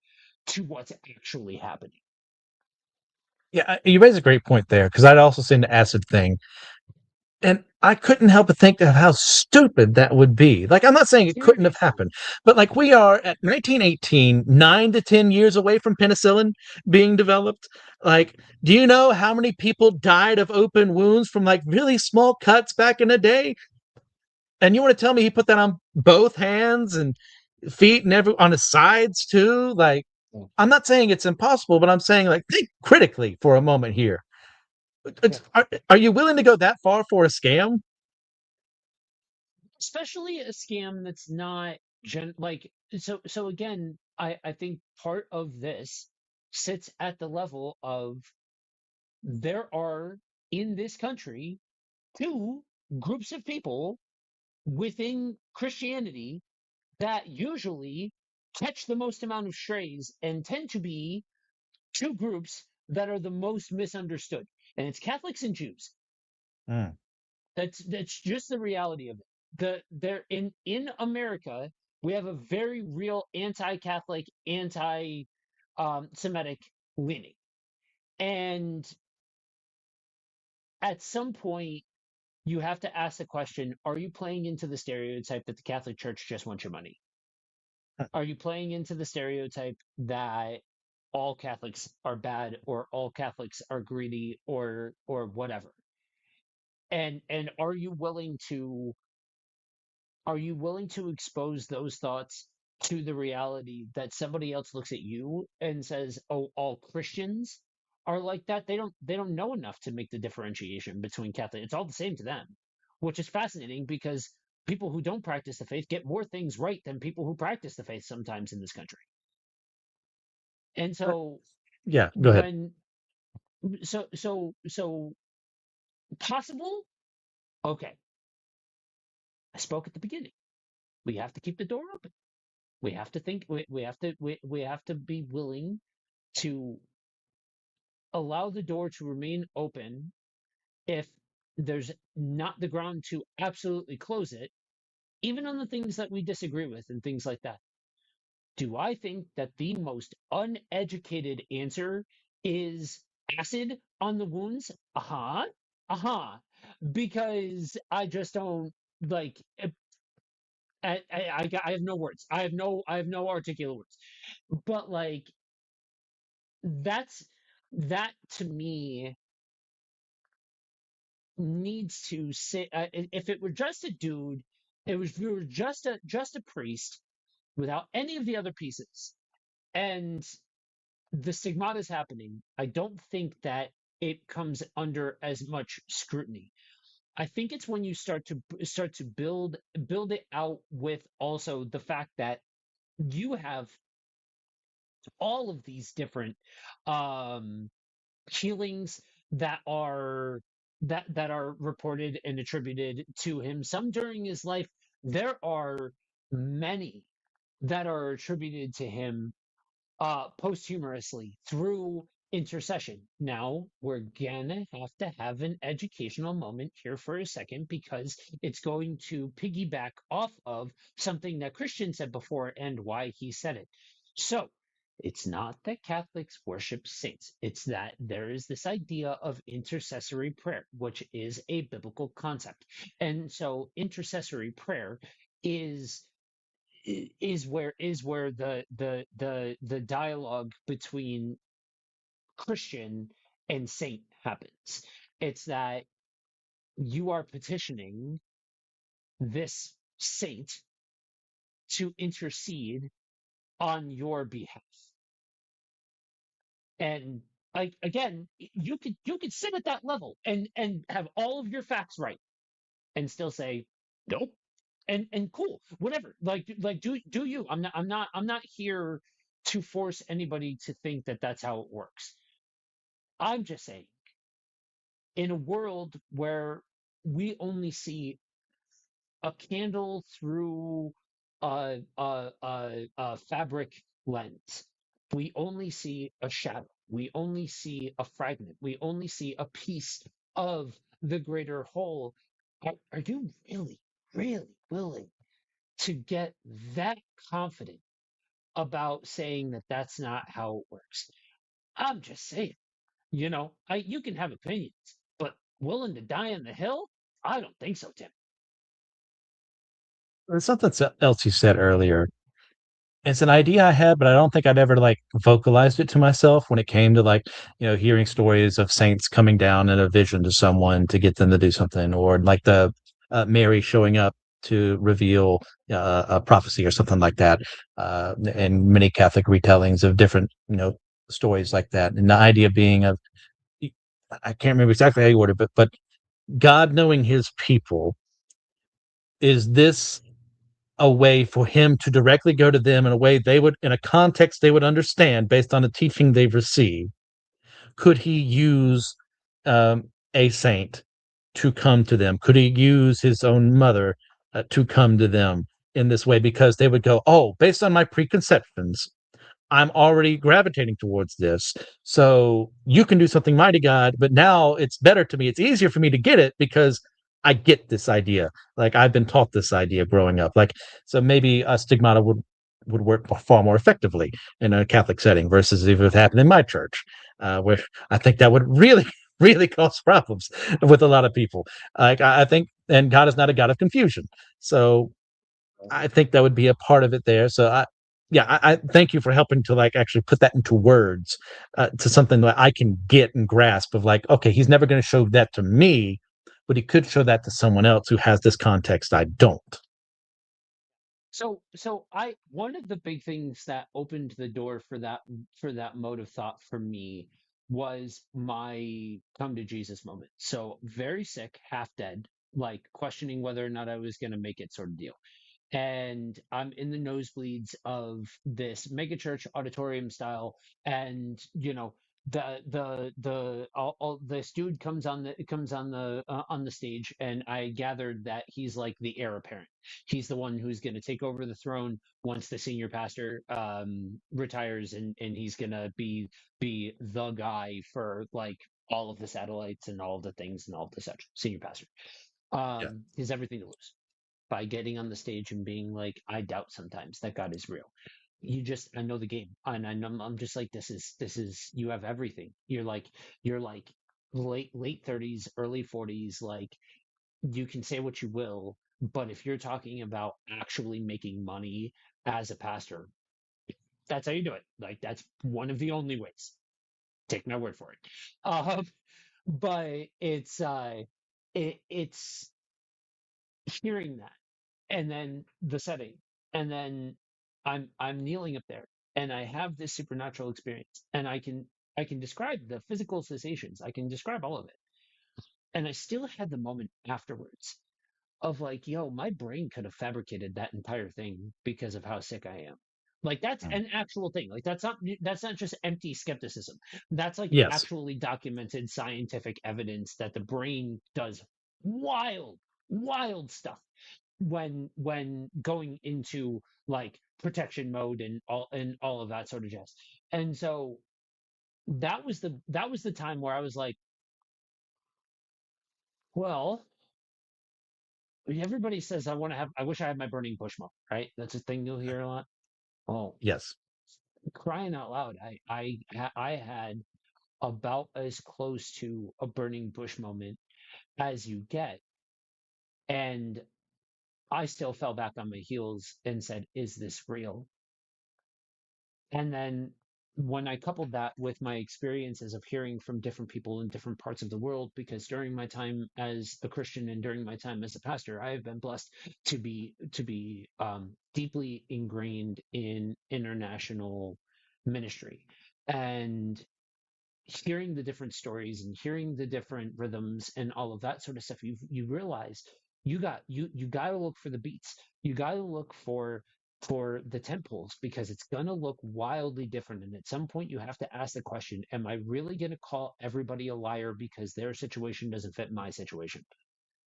to what's actually happening? Yeah, you raise a great point there because I'd also seen the acid thing, and I couldn't help but think of how stupid that would be. Like, I'm not saying it couldn't have Seriously. happened, but like we are at 1918, 9 to 10 years away from penicillin being developed. Like, do you know how many people died of open wounds from like really small cuts back in the day? And you want to tell me he put that on both hands and feet and on his sides too? Like, Yeah. I'm not saying it's impossible, but I'm saying like think critically for a moment here. Yeah. Are you willing to go that far for a scam? Especially a scam that's not like, so again, I think part of this sits at the level of, there are in this country two groups of people within Christianity that usually catch the most amount of strays and tend to be two groups that are the most misunderstood. And it's Catholics and Jews. Mm, That's just the reality of it. There in America, we have a very real anti-Catholic, anti-Semitic leaning. And at some point you have to ask the question, are you playing into the stereotype that the Catholic Church just wants your money? Are you playing into the stereotype that all Catholics are bad, or all Catholics are greedy, or whatever? And are you willing to expose those thoughts to the reality that somebody else looks at you and says, "Oh, all Christians are like that"? They don't know enough to make the differentiation between Catholic. It's all the same to them, which is fascinating because people who don't practice the faith get more things right than people who practice the faith sometimes in this country. And but so yeah, go ahead. when so possible, okay. I spoke at the beginning. We have to keep the door open. We have to think. We have to be willing to allow the door to remain open if there's not the ground to absolutely close it, even on the things that we disagree with and things like that. Do I think that the most uneducated answer is acid on the wounds? Uh-huh. Uh-huh. Because I just don't, like, I have no words. I have no articulate words. But like, that's that to me needs to sit. If it were just a dude, if we were just a priest without any of the other pieces, and the stigmata is happening, I don't think that it comes under as much scrutiny. I think it's when you start to build it out with also the fact that you have all of these different um healings that are that are reported and attributed to him, some during his life. There are many that are attributed to him posthumously through intercession. Now, we're gonna have to have an educational moment here for a second because it's going to piggyback off of something that Christian said before and why he said it. So, it's not that Catholics worship saints. It's that there is this idea of intercessory prayer, which is a biblical concept. And so intercessory prayer is is where the dialogue between Christian and saint happens. It's that you are petitioning this saint to intercede on your behalf. And like again, you could sit at that level and have all of your facts right and still say nope. And cool, whatever. Like do you. I'm not here to force anybody to think that that's how it works. I'm just saying, in a world where we only see a candle through a fabric lens, we only see a shadow, we only see a fragment, we only see a piece of the greater whole. Are you really, really willing to get that confident about saying that that's not how it works? I'm just saying. You can have opinions, but willing to die on the hill? I don't think so, Tim. There's something else you said earlier. It's an idea I had, but I don't think I'd ever like vocalized it to myself when it came to like, hearing stories of saints coming down in a vision to someone to get them to do something, or like the Mary showing up to reveal a prophecy or something like that. And many Catholic retellings of different, stories like that. And the idea being of, I can't remember exactly how you worded it, but God knowing his people, is this a way for him to directly go to them in a way they would, in a context they would understand based on the teaching they've received? Could he use a saint to come to them? Could he use his own mother to come to them in this way? Because they would go, oh, based on my preconceptions, I'm already gravitating towards this. So you can do something mighty, God, but now it's better to me. It's easier for me to get it because I get this idea. Like I've been taught this idea growing up. Like, so maybe a stigmata would work far more effectively in a Catholic setting versus if it happened in my church, where I think that would really, really cause problems with a lot of people. Like I think, and God is not a God of confusion. So I think that would be a part of it there. So yeah, I thank you for helping to like actually put that into words, to something that I can get and grasp of like, okay, he's never going to show that to me, but he could show that to someone else who has this context I don't. So I one of the big things that opened the door for that mode of thought for me was my come to Jesus moment. So very sick, half dead, like questioning whether or not I was going to make it, sort of deal. And I'm in the nosebleeds of this megachurch auditorium style, and this dude comes on the stage, and I gathered that he's like the heir apparent. He's the one who's going to take over the throne once the senior pastor retires, and he's going to be the guy for like all of the satellites and all of the things and all of the such. Senior pastor, Yeah. he has everything to lose by getting on the stage and being like, I doubt sometimes that God is real. I know the game, and I'm just like, this is you have everything. You're like late 30s, early 40s. Like, you can say what you will, but if you're talking about actually making money as a pastor, that's how you do it. Like, that's one of the only ways. Take my word for it. Um, but it's hearing that, and then the setting, and then I'm kneeling up there, and I have this supernatural experience, and I can describe the physical sensations, I can describe all of it, And I still had the moment afterwards of like, yo, my brain could have fabricated that entire thing because of how sick I am. Like that's Mm. an actual thing. Like that's not just empty skepticism. That's like Yes. actually documented scientific evidence that the brain does wild, wild stuff when going into like protection mode and all of that sort of jazz. And so that was the time where I was like, well, everybody says I wish I had my burning bush moment, right? That's a thing you'll hear a lot. Oh, Yes. crying out loud, I had about as close to a burning bush moment as you get, and I still fell back on my heels and said, "Is this real?" And then when I coupled that with my experiences of hearing from different people in different parts of the world, because during my time as a Christian and during my time as a pastor, I have been blessed to be deeply ingrained in international ministry, and hearing the different stories and hearing the different rhythms and all of that sort of stuff, you realize you got to look for the beats. You got to look for the tempos because it's going to look wildly different. And at some point, you have to ask the question: Am I really going to call everybody a liar because their situation doesn't fit my situation,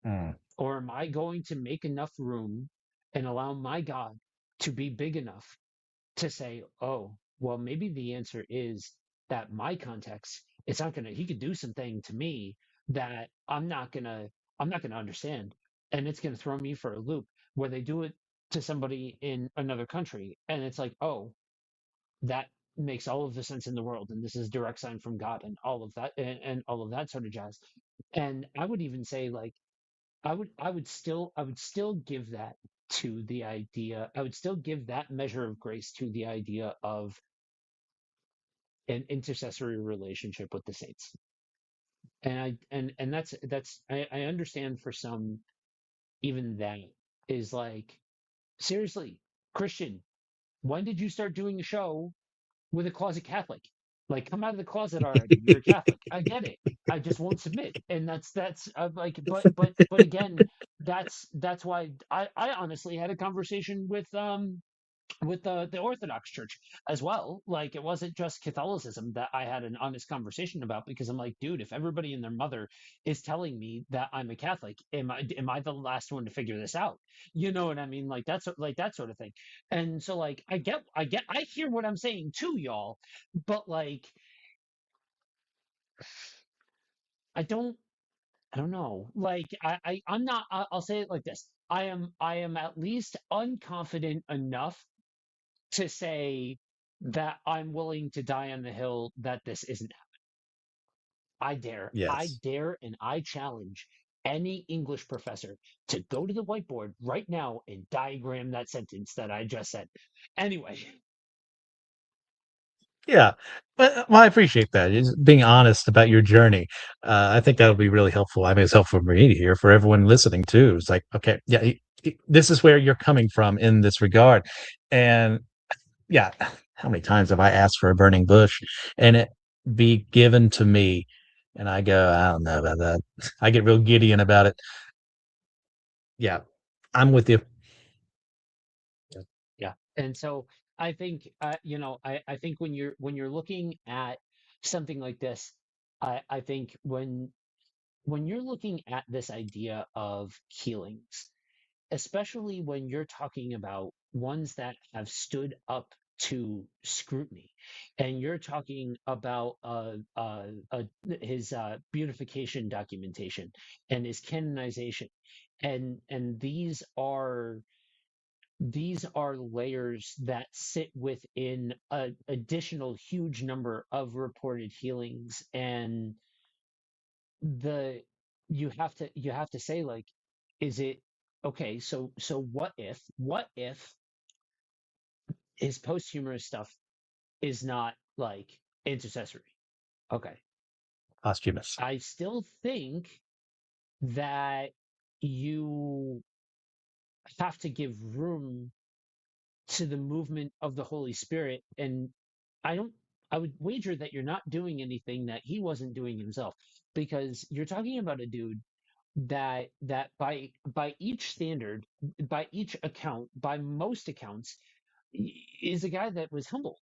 Mm. or am I going to make enough room and allow my God to be big enough to say, oh, well, maybe the answer is that my context, it's not gonna, he could do something to me that I'm not gonna understand. And it's gonna throw me for a loop where they do it to somebody in another country. And it's like, oh, that makes all of the sense in the world. And this is a direct sign from God and all of that and all of that sort of jazz. And I would even say like I would still give that to the idea. I would still give that measure of grace to the idea of an intercessory relationship with the saints. And I understand for some even that is like, seriously, Christian, when did you start doing a show with a closet Catholic? Like, come out of the closet already. You're a Catholic. I get it. I just won't submit. And that's like, but again, that's why I honestly had a conversation with the Orthodox Church as well. Like, it wasn't just Catholicism that I had an honest conversation about, because I'm like, dude, if everybody and their mother is telling me that I'm a Catholic, am I the last one to figure this out? You know what I mean? Like that sort of thing. And so like I hear what I'm saying too, y'all, but like I don't I don't know. Like I'm not. I'll say it like this. I am at least unconfident enough to say that I'm willing to die on the hill that this isn't. I Yes. dare, and I challenge any English professor to go to the whiteboard right now and diagram that sentence that I just said. Anyway, Yeah. But well, I appreciate that. Is being honest about your journey. I think that'll be really helpful. I mean, it's helpful for me to hear, for everyone listening too. It's like, okay, yeah, this is where you're coming from in this regard. And yeah, how many times have I asked for a burning bush and it be given to me? And I go, I don't know about that. I get real Gideon about it. Yeah, I'm with you. yeah. And so I think I think when you're looking at something like this, I think when you're looking at this idea of healings, especially when you're talking about ones that have stood up to scrutiny, and you're talking about his beatification documentation and his canonization, and these are layers that sit within a additional huge number of reported healings. And the you have to say like, is it okay? So what if his posthumous stuff is not like intercessory? Okay, Posthumous. I still think that you have to give room to the movement of the Holy Spirit. And I don't. I would wager that you're not doing anything that he wasn't doing himself, because you're talking about a dude that by each standard, by each account, by most accounts, is a guy that was humble.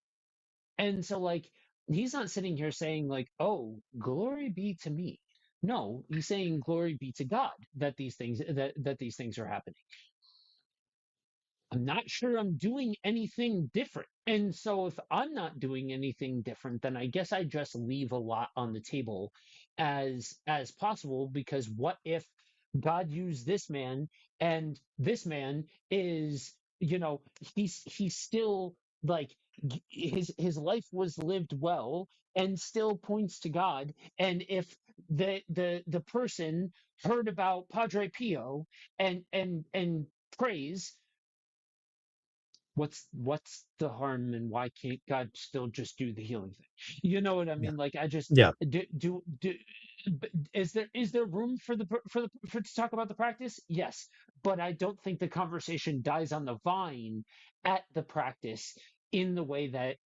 And so, like, he's not sitting here saying, like, oh, glory be to me. No, he's saying glory be to God that these things are happening. I'm not sure I'm doing anything different. And so if I'm not doing anything different, then I guess I just leave a lot on the table as possible, because what if God used this man, and this man is, he's still like, his life was lived well and still points to God. And if the person heard about Padre Pio and prays, what's the harm, and why can't God still just do the healing thing? You know what I Yeah. mean? Like, I just Yeah. do is there room for to talk about the practice? Yes, but I don't think the conversation dies on the vine at the practice in the way that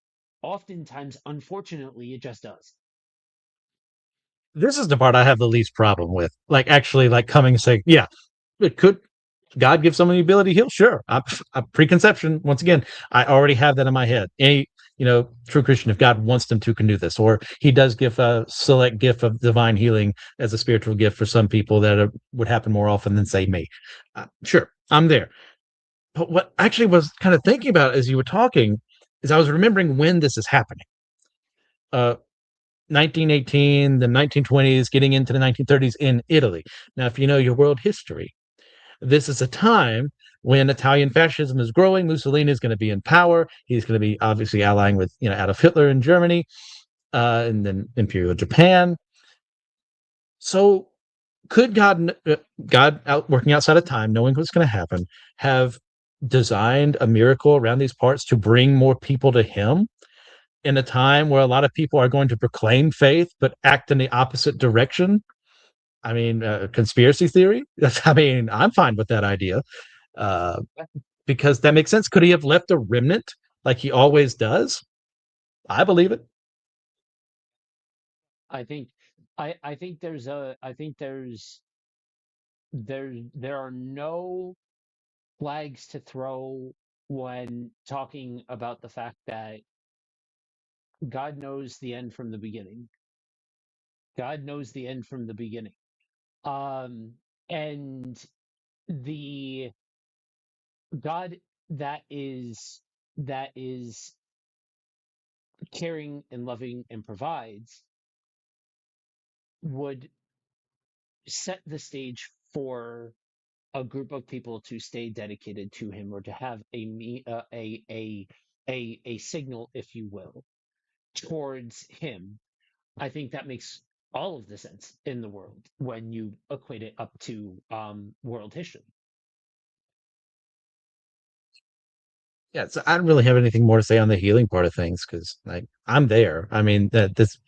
oftentimes, unfortunately, it just does. This is the part I have the least problem with. Like actually like coming and saying, yeah, it could God give someone the ability to heal? Sure. I preconception. Once again, I already have that in my head. Any, true Christian, if God wants them to, can do this, or He does give a select gift of divine healing as a spiritual gift for some people that would happen more often than say me. Sure, I'm there. But what I actually was kind of thinking about as you were talking is I was remembering when this is happening. Uh, 1918, the 1920s, getting into the 1930s in Italy. Now, if you know your world history, this is a time when Italian fascism is growing. Mussolini is going to be in power. He's going to be obviously allying with, Adolf Hitler in Germany, and then Imperial Japan. So, could God, out working outside of time, knowing what's going to happen, have designed a miracle around these parts to bring more people to Him in a time where a lot of people are going to proclaim faith but act in the opposite direction? I mean, conspiracy theory. I mean, I'm fine with that idea. Uh, because that makes sense. Could he have left a remnant like he always does? I believe it. I think I think there are no flags to throw when talking about the fact that God knows the end from the beginning. God knows the end from the beginning. Um, and the God that is caring and loving and provides would set the stage for a group of people to stay dedicated to him, or to have a signal, if you will, towards him. I think that makes all of the sense in the world when you equate it up to world history. Yeah, so I don't really have anything more to say on the healing part of things because I'm there. I mean that this.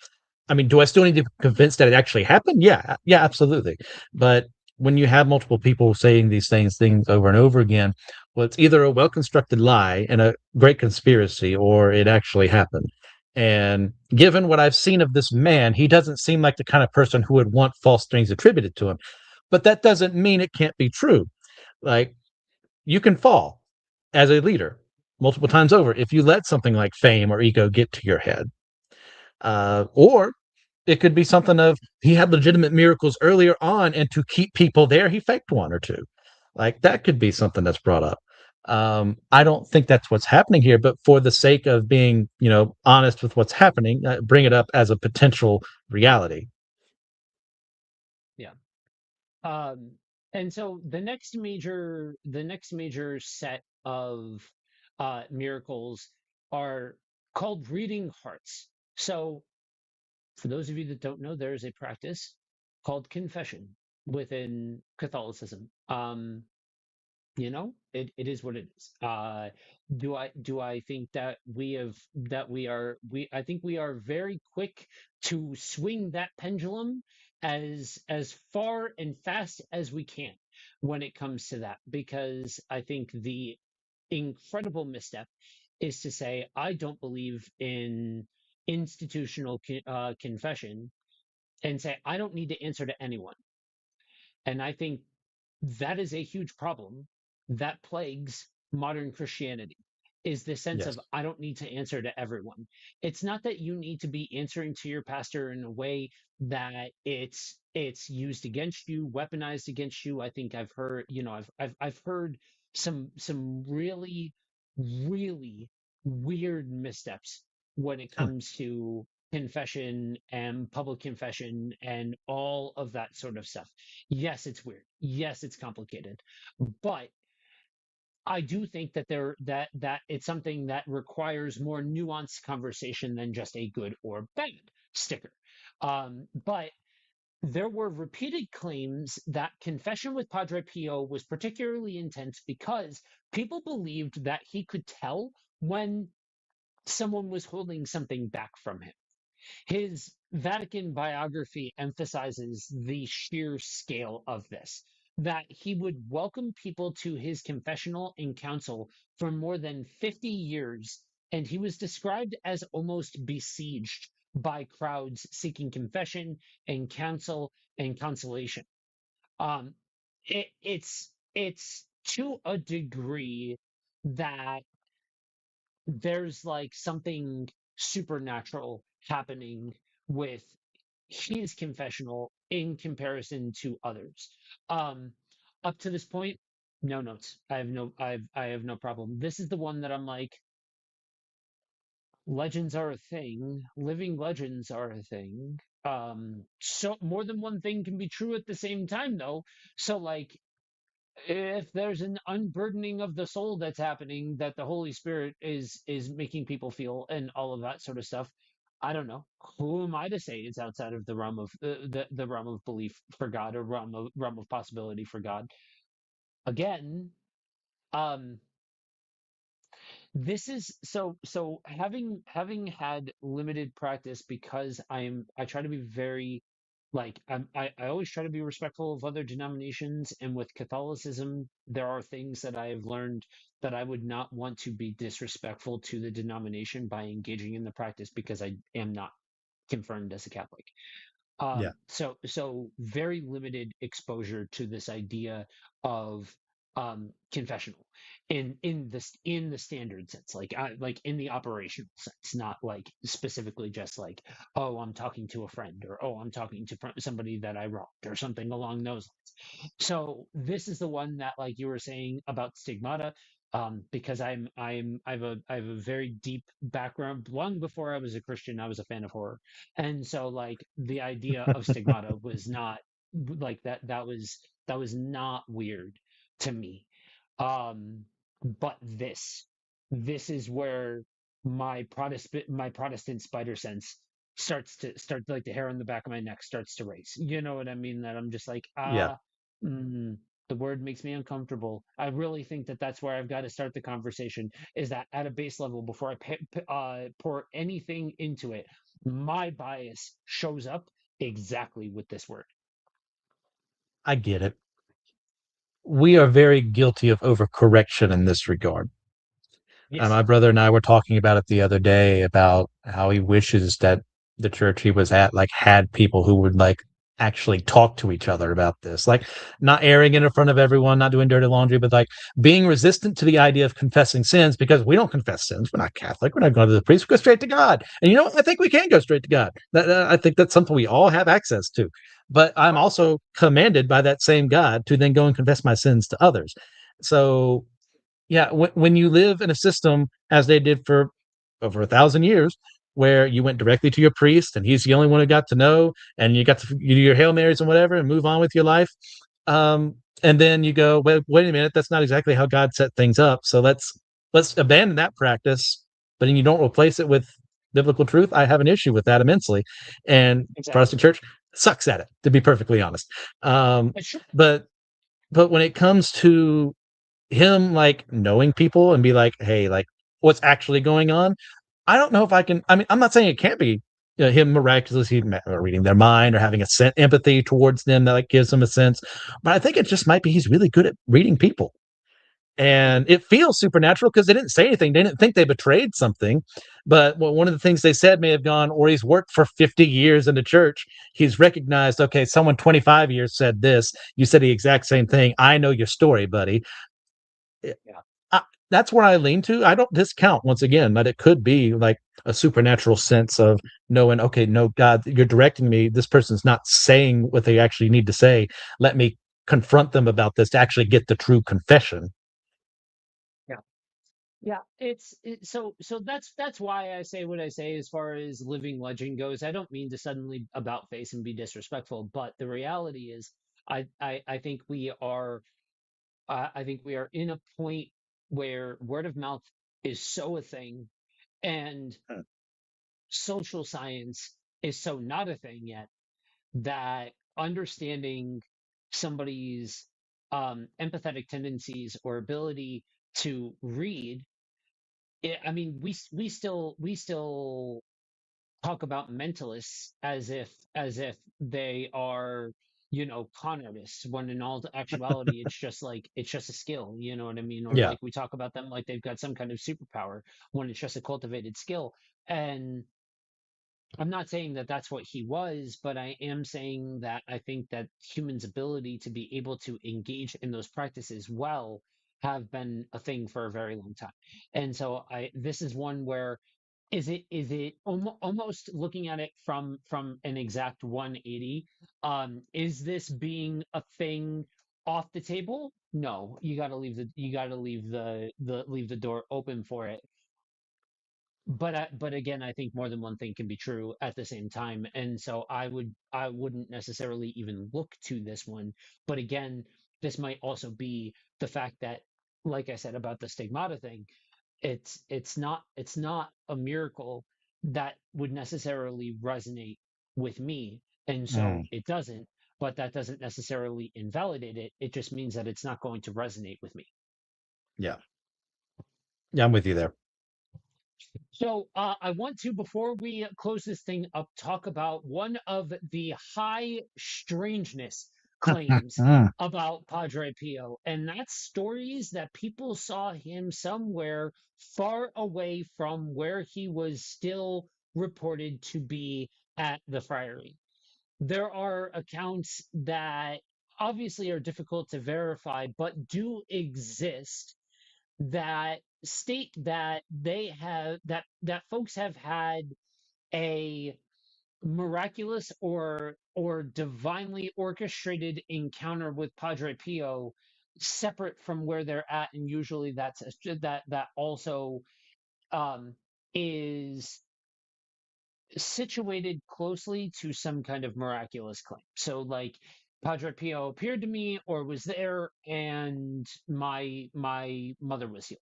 I mean, do I still need to be convinced that it actually happened? Yeah, yeah, absolutely. But when you have multiple people saying these things over and over again, well, it's either a well constructed lie and a great conspiracy, or it actually happened. And given what I've seen of this man, he doesn't seem like the kind of person who would want false things attributed to him. But that doesn't mean it can't be true. Like, you can fall as a leader multiple times over if you let something like fame or ego get to your head. Or it could be something of he had legitimate miracles earlier on, and to keep people there, he faked one or two. Like that could be something that's brought up. I don't think that's what's happening here, but for the sake of being, honest with what's happening, bring it up as a potential reality. Yeah. Um, and so the next major set of miracles are called reading hearts. So for those of you that don't know, there is a practice called confession within Catholicism. It is what it is. Do I think that I think we are very quick to swing that pendulum as far and fast as we can when it comes to that, because I think the incredible misstep is to say I don't believe in institutional confession and say, I don't need to answer to anyone. And I think that is a huge problem that plagues modern Christianity is the sense Yes. of I don't need to answer to everyone. It's not that you need to be answering to your pastor in a way that it's used against you, weaponized against you. I think I've heard, I've heard some really really weird missteps when it Oh, comes to confession and public confession and all of that sort of stuff. Yes, it's weird. Yes, it's complicated. But I do think that that it's something that requires more nuanced conversation than just a good or bad sticker. But there were repeated claims that confession with Padre Pio was particularly intense because people believed that he could tell when someone was holding something back from him. His Vatican biography emphasizes the sheer scale of this, that he would welcome people to his confessional and council for more than 50 years, and he was described as almost besieged by crowds seeking confession and counsel and consolation. Um, it's to a degree that there's like something supernatural happening with his confessional in comparison to others. Um, Up to this point, no notes. I have no problem. This is the one that I'm like, legends are a thing. Living legends are a thing. So more than one thing can be true at the same time, though. So like, if there's an unburdening of the soul that's happening that the Holy Spirit is making people feel and all of that sort of stuff, I don't know. Who am I to say it's outside of the realm of the realm of belief for God or realm of possibility for God? Again, um, this is so having had limited practice because I try to be very like I always try to be respectful of other denominations, and with Catholicism there are things that I have learned that I would not want to be disrespectful to the denomination by engaging in the practice because I am not confirmed as a Catholic. yeah. So very limited exposure to this idea of confessional in the standard sense, like in the operational sense, not like specifically just like, oh, I'm talking to a friend, or oh, I'm talking to somebody that I wronged or something along those lines. So this is the one that, like you were saying about stigmata, because I have a very deep background. Long before I was a Christian, I was a fan of horror, and so like the idea of stigmata was not like that was not weird to me. Um, but this is where my Protestant spider sense starts like the hair on the back of my neck starts to race. You know what I mean? That I'm just like, Yeah. mm, the word makes me uncomfortable. I really think that that's where I've got to start the conversation, is that at a base level before I pour anything into it, my bias shows up exactly with this word. I get it. We are very guilty of overcorrection in this regard. Yes. My brother and I were talking about it the other day about how he wishes that the church he was at like had people who would like actually talk to each other about this, like not airing it in front of everyone, not doing dirty laundry, but like being resistant to the idea of confessing sins, because we don't confess sins. We're not Catholic. We're not going to the priest. We go straight to God. And you know, I think we can go straight to God. I think that's something we all have access to. But I'm Right. also commanded by that same God to then go and confess my sins to others. So yeah, when you live in a system as they did for over 1,000 years, where you went directly to your priest and he's the only one who got to know, and you got to you do your Hail Marys and whatever and move on with your life. And then you go, wait a minute, that's not exactly how God set things up. So let's abandon that practice, but then you don't replace it with biblical truth. I have an issue with that immensely. And Exactly. Protestant church sucks at it, to be perfectly honest. Um, But sure. but but when it comes to him like knowing people and be like, hey, like what's actually going on, I don't know if I can. I mean, I'm not saying it can't be him miraculously reading their mind or having a empathy towards them that like gives him a sense, but I think it just might be he's really good at reading people. and it feels supernatural because they didn't say anything. They didn't think they betrayed something. But well, one of the things they said may have gone, or he's worked for 50 years in the church. He's recognized, okay, someone 25 years said this. You said the exact same thing. I know your story, buddy. Yeah. I, that's where I lean to. I don't discount once again that it could be like a supernatural sense of knowing, okay, no, God, you're directing me. This person's not saying what they actually need to say. Let me confront them about this to actually get the true confession. Yeah. Yeah, so that's why I say what I say as far as living legend goes. I don't mean to suddenly about face and be disrespectful, but the reality is, I think we are in a point where word of mouth is so a thing, and social science is so not a thing yet, that understanding somebody's empathetic tendencies or ability to read. I mean, we still talk about mentalists as if they are, con artists, when in all actuality it's just a skill. You know what I mean? Or Yeah. like we talk about them like they've got some kind of superpower, when it's just a cultivated skill. And I'm not saying that that's what he was, but I am saying that I think that humans' ability to be able to engage in those practices well have been a thing for a very long time. And so this is one where, almost looking at it from an exact 180? Is this being a thing off the table? No, you got to leave the door open for it. But again, I think more than one thing can be true at the same time, and so I wouldn't necessarily even look to this one. But again, this might also be the fact that, like I said about the stigmata thing, it's not a miracle that would necessarily resonate with me, and so Mm, it doesn't. But that doesn't necessarily invalidate it. It just means that it's not going to resonate with me. yeah. Yeah, I'm with you there. So I want to, before we close this thing up, talk about one of the high strangeness claims Mm, about Padre Pio, and that's stories that people saw him somewhere far away from where he was still reported to be at the friary. There are accounts that obviously are difficult to verify, but do exist, that state that that folks have had a miraculous or divinely orchestrated encounter with Padre Pio, separate from where they're at, and usually that also um, is situated closely to some kind of miraculous claim. So, like, Padre Pio appeared to me or was there, and my mother was healed,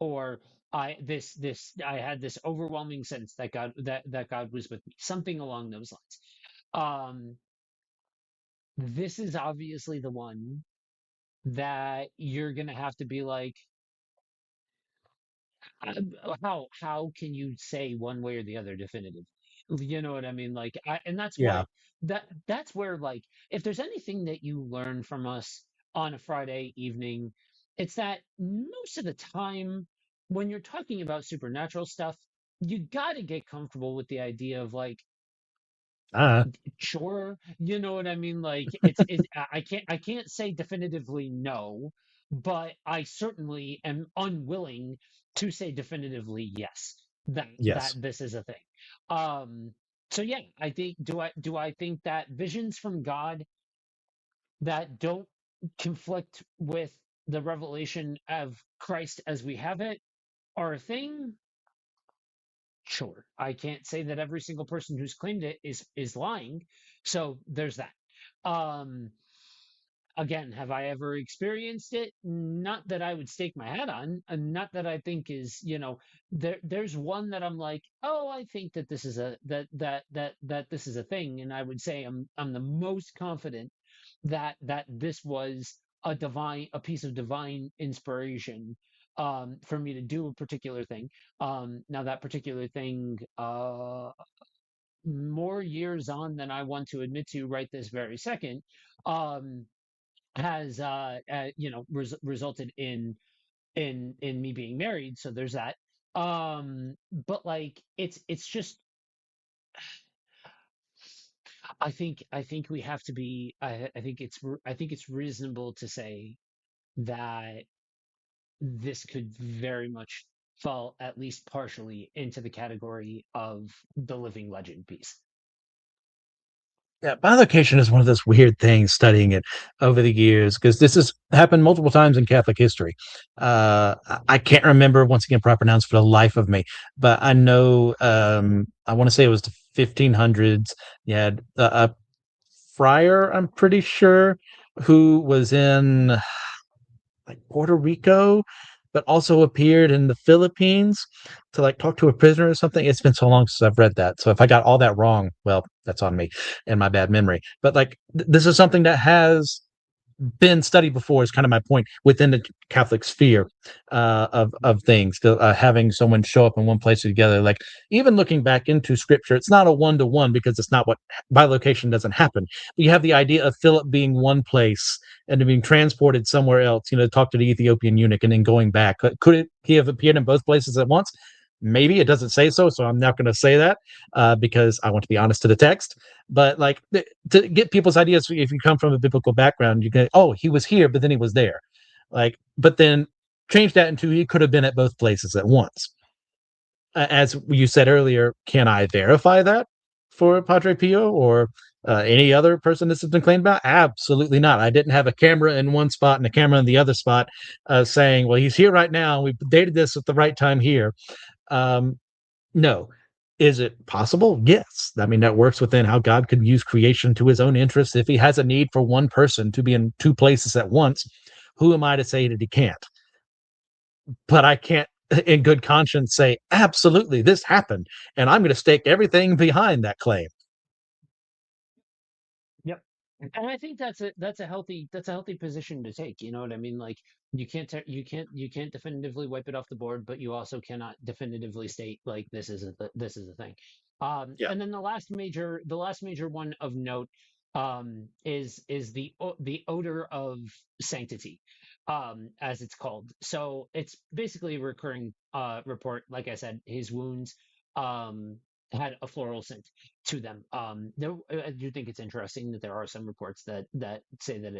or I had this overwhelming sense that God was with me, something along those lines. Um, this is obviously the one that you're gonna have to be like, how can you say one way or the other definitive? You know what I mean? Like, and yeah. that's where, like, if there's anything that you learn from us on a Friday evening, it's that most of the time when you're talking about supernatural stuff, you got to get comfortable with the idea of, like, Uh, sure, you know what I mean? Like, I can't say definitively no, but I certainly am unwilling to say definitively yes, that yes. this is a thing. um so yeah, I think, do I think that visions from God that don't conflict with the revelation of Christ as we have it are a thing? Sure. I can't say that every single person who's claimed it is lying. So there's that. Um Again, have I ever experienced it? Not that I would stake my hat on, and not that I think is, there's one that I'm like, "Oh, I think that this is that this is a thing," and I would say I'm the most confident that this was a piece of divine inspiration, for me to do a particular thing. Now that particular thing, more years on than I want to admit to right this very second, um, has resulted in in me being married, so there's that. But like it's just I think we have to be I think I think it's reasonable to say that this could very much fall at least partially into the category of the living legend piece. Yeah, bilocation is one of those weird things studying it over the years because this has happened multiple times in Catholic history. I can't remember once again proper nouns for the life of me, but I know I want to say it was the 1500s. You had a friar, I'm pretty sure, who was in like Puerto Rico, but also appeared in the Philippines to like talk to a prisoner or something. It's been so long since I've read that. So if I got all that wrong, well, that's on me and my bad memory. But like this is something that has been studied before is kind of my point within the Catholic sphere of things. Having someone show up in one place together, like even looking back into Scripture, it's not a one to one because it's not what bilocation doesn't happen. But you have the idea of Philip being one place and then being transported somewhere else. You know, to talk to the Ethiopian eunuch and then going back. Could he have appeared in both places at once? Maybe it doesn't say so, so I'm not going to say that because I want to be honest to the text. But like to get people's ideas, if you come from a biblical background, you can, oh, he was here, but then he was there. Like, but then change that into he could have been at both places at once. As you said earlier, can I verify that for Padre Pio or any other person this has been claimed about? Absolutely not. I didn't have a camera in one spot and a camera in the other spot saying, well, he's here right now. We dated this at the right time here. Um, no. Is it possible? Yes. I mean, that works within how God could use creation to his own interests. If he has a need for one person to be in two places at once, who am I to say that he can't? But I can't, in good conscience, say, absolutely, this happened. And I'm going to stake everything behind that claim. Yep. And I think that's a healthy position to take. You know what I mean? Like you can't definitively wipe it off the board, but you also cannot definitively state like this is a thing. Yeah. And then the last major one of note is the odor of sanctity, as it's called. So it's basically a recurring report. Like I said, his wounds um had a floral scent to them. I do think it's interesting that there are some reports that say that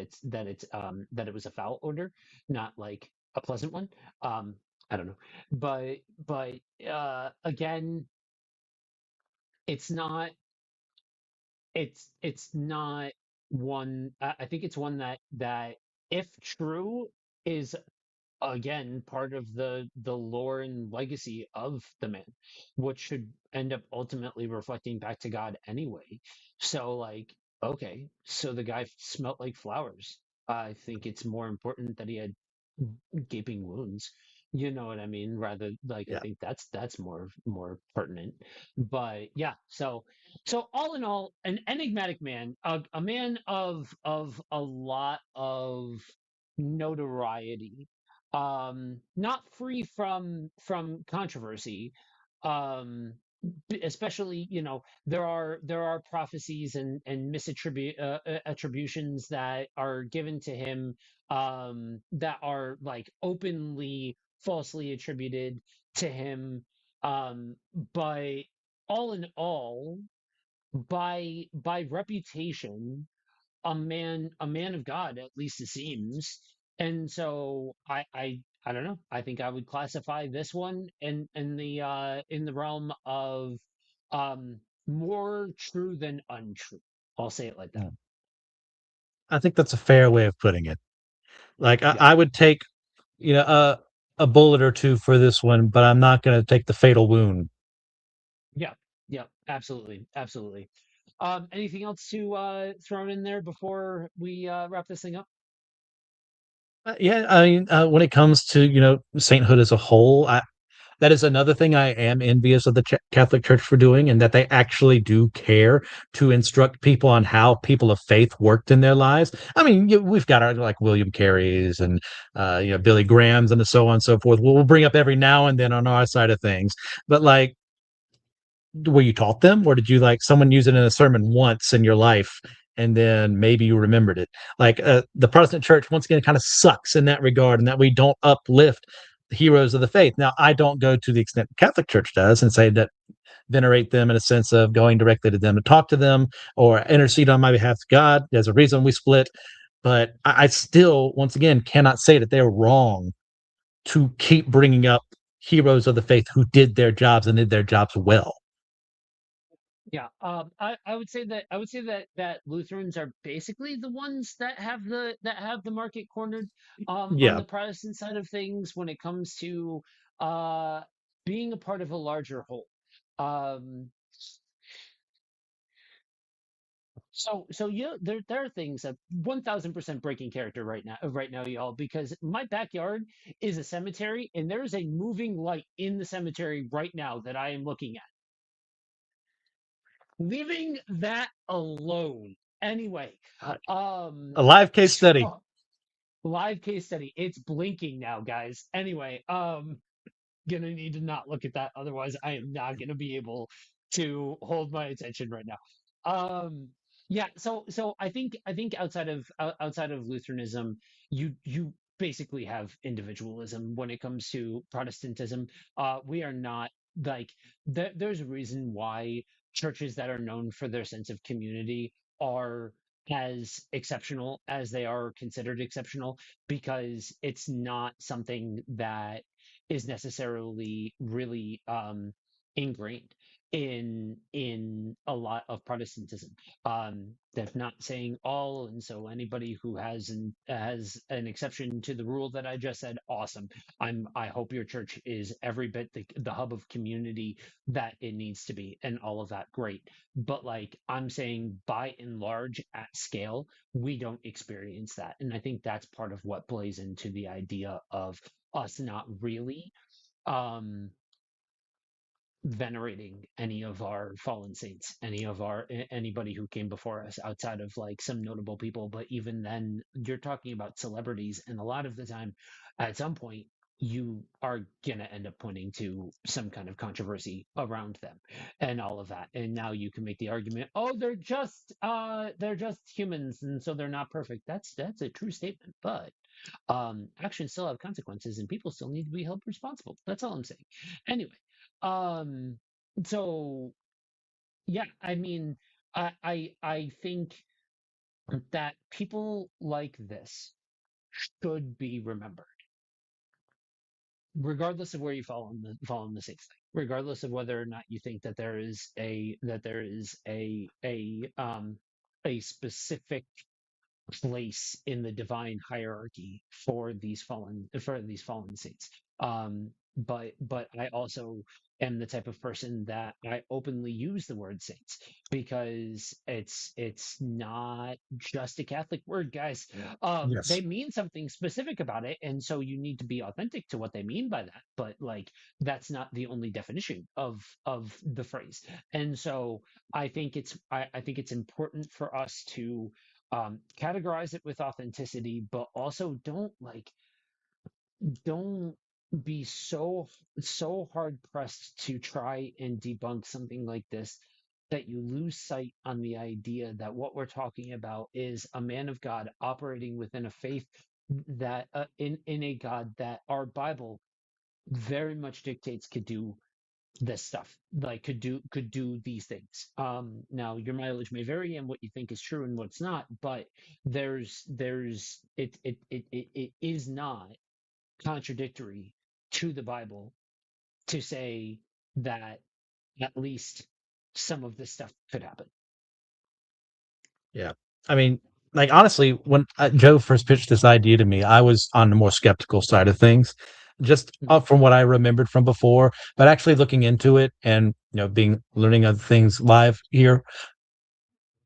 it was a foul odor, not like a pleasant one. I don't know, but again, it's not it's not one. I think it's one that if true is again part of the lore and legacy of the man, which should end up ultimately reflecting back to God anyway. So like, okay, so the guy smelt like flowers. I think it's more important that he had gaping wounds. You know what I mean? Rather, like, I Yeah. think that's more pertinent. But yeah, so all in all, an enigmatic man, a man of a lot of notoriety, not free from controversy, um especially, you know, there are prophecies and misattribute attributions that are given to him, that are like openly falsely attributed to him, um but all in all, by reputation, a man of God, at least it seems. And so I don't know. I think I would classify this one in the realm of um more true than untrue. I'll say it like that. Mm. I think that's a fair way of putting it. Like Yeah. I would take, you know, a bullet or two for this one, but I'm not going to take the fatal wound. Yeah. Yeah. Absolutely. Absolutely. Anything else to throw in there before we wrap this thing up? Yeah, I mean, when it comes to sainthood as a whole, that is another thing I am envious of the Catholic Church for doing, and that they actually do care to instruct people on how people of faith worked in their lives. I mean, we've got our like William Carey's and Billy Graham's and so on and so forth. We'll bring up every now and then on our side of things, but like, were you taught them, or did you like someone use it in a sermon once in your life and then maybe you remembered it. Like the Protestant church, once again, kind of sucks in that regard, and that we don't uplift the heroes of the faith. Now, I don't go to the extent the Catholic Church does and say that venerate them in a sense of going directly to them to talk to them or intercede on my behalf to God. There's a reason we split. But I still, once again, cannot say that they're wrong to keep bringing up heroes of the faith who did their jobs and did their jobs well. Yeah, I would say that that Lutherans are basically the ones that have the market cornered on Yeah. the Protestant side of things when it comes to uh being a part of a larger whole. Um, so yeah, there are things that 1000% breaking character right now, y'all, because my backyard is a cemetery and there is a moving light in the cemetery right now that I am looking at. Leaving that alone. Anyway, A live case study. so live case study. It's blinking now, guys. Anyway, gonna need to not look at that, otherwise I am not gonna be able to hold my attention right now. Um, yeah, so I think outside of Lutheranism, you basically have individualism when it comes to Protestantism. We are not like there's a reason why churches that are known for their sense of community are as exceptional as they are considered exceptional, because it's not something that is necessarily really ingrained in a lot of Protestantism. That's not saying all, and so anybody who has an exception to the rule that I just said, awesome. I hope your church is every bit the hub of community that it needs to be, and all of that. Great, but like I'm saying, by and large, at scale, we don't experience that, and I think that's part of what plays into the idea of us not really um venerating any of our fallen saints, any of anybody who came before us outside of like some notable people. But even then, you're talking about celebrities, and a lot of the time, at some point, you are gonna end up pointing to some kind of controversy around them and all of that. And now you can make the argument, oh, they're just humans, and so they're not perfect. That's a true statement, but actions still have consequences and people still need to be held responsible. That's all I'm saying. Anyway, um, so yeah, I mean, I think that people like this should be remembered, regardless of where you fall on the safe thing, regardless of whether or not you think that there is a specific place in the divine hierarchy for these fallen saints. But I also am the type of person that I openly use the word saints because it's not just a Catholic word, guys. They Yes. mean something specific about it, and so you need to be authentic to what they mean by that. But like that's not the only definition of the phrase. And so I think it's important for us to categorize it with authenticity, but also don't be so hard pressed to try and debunk something like this that you lose sight on the idea that what we're talking about is a man of God operating within a faith that in a God that our Bible very much dictates could do this stuff, like could do these things. Now your mileage may vary and what you think is true and what's not, but there's it is not contradictory to the Bible to say that at least some of this stuff could happen. Yeah. I mean, like honestly, when Joe first pitched this idea to me, I was on the more skeptical side of things, just Mhm. from what I remembered from before. But actually looking into it and being learning other things live here,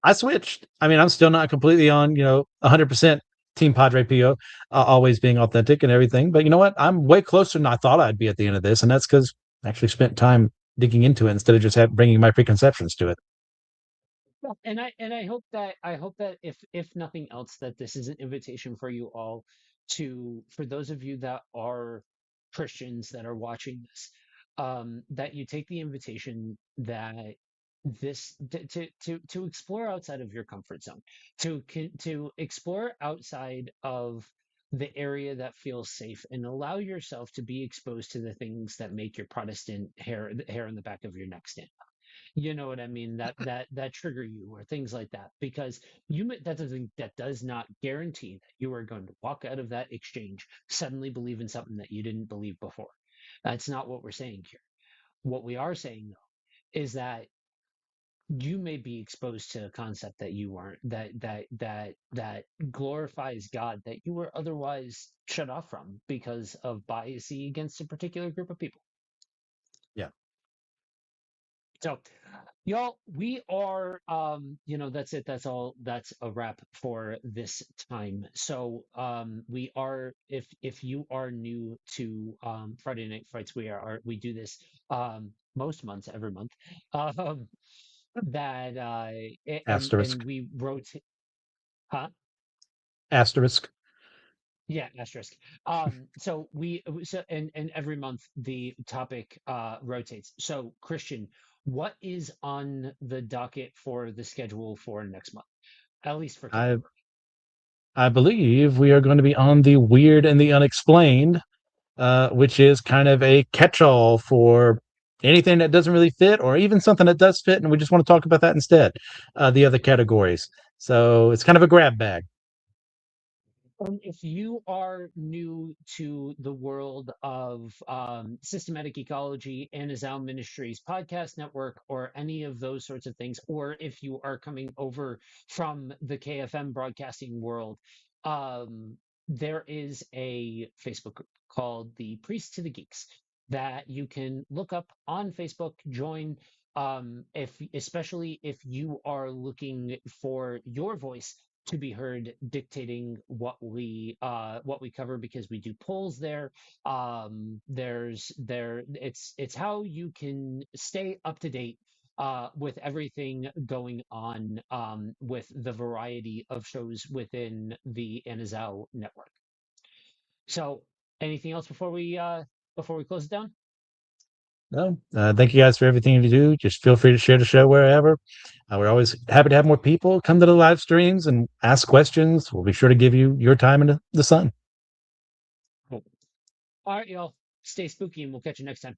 I switched. I mean, I'm still not completely on 100% Team Padre Pio, always being authentic and everything. But you know what? I'm way closer than I thought I'd be at the end of this, and that's because I actually spent time digging into it instead of just bringing my preconceptions to it. Yeah, and I hope that if nothing else, that this is an invitation for you all to, for those of you that are Christians that are watching this, that you take the invitation that this to explore outside of your comfort zone, to explore outside of the area that feels safe and allow yourself to be exposed to the things that make your Protestant hair in the back of your neck stand. You know what I mean? That trigger you or things like that, because that does not guarantee that you are going to walk out of that exchange suddenly believe in something that you didn't believe before. That's not what we're saying here. What we are saying though is that you may be exposed to a concept that you weren't, that glorifies God that you were otherwise shut off from because of bias against a particular group of people. Yeah. So, y'all, we are, that's it. That's all. That's a wrap for this time. So, we are, if you are new to Friday Night Frights, we do this most months, every month. Um, that and Asterisk. we wrote, huh? Asterisk. Yeah, asterisk. And every month the topic rotates. So, Christian, what is on the docket for the schedule for next month, at least for I February? I believe we are going to be on the weird and the unexplained, which is kind of a catch-all for anything that doesn't really fit, or even something that does fit, and we just want to talk about that instead. The other categories. So it's kind of a grab bag. If you are new to the world of systematic ecology, Anazao Ministries podcast network, or any of those sorts of things, or if you are coming over from the KFM broadcasting world, um, there is a Facebook group called the Priest to the Geeks that you can look up on Facebook, join. If especially if you are looking for your voice to be heard dictating what we cover, because we do polls there. It's how you can stay up to date with everything going on with the variety of shows within the Anazao network. So anything else before we close it down? No, thank you guys for everything you do. Just feel free to share the show wherever. We're always happy to have more people come to the live streams and ask questions. We'll be sure to give you your time in the sun. Cool. All right, y'all. Stay spooky and we'll catch you next time.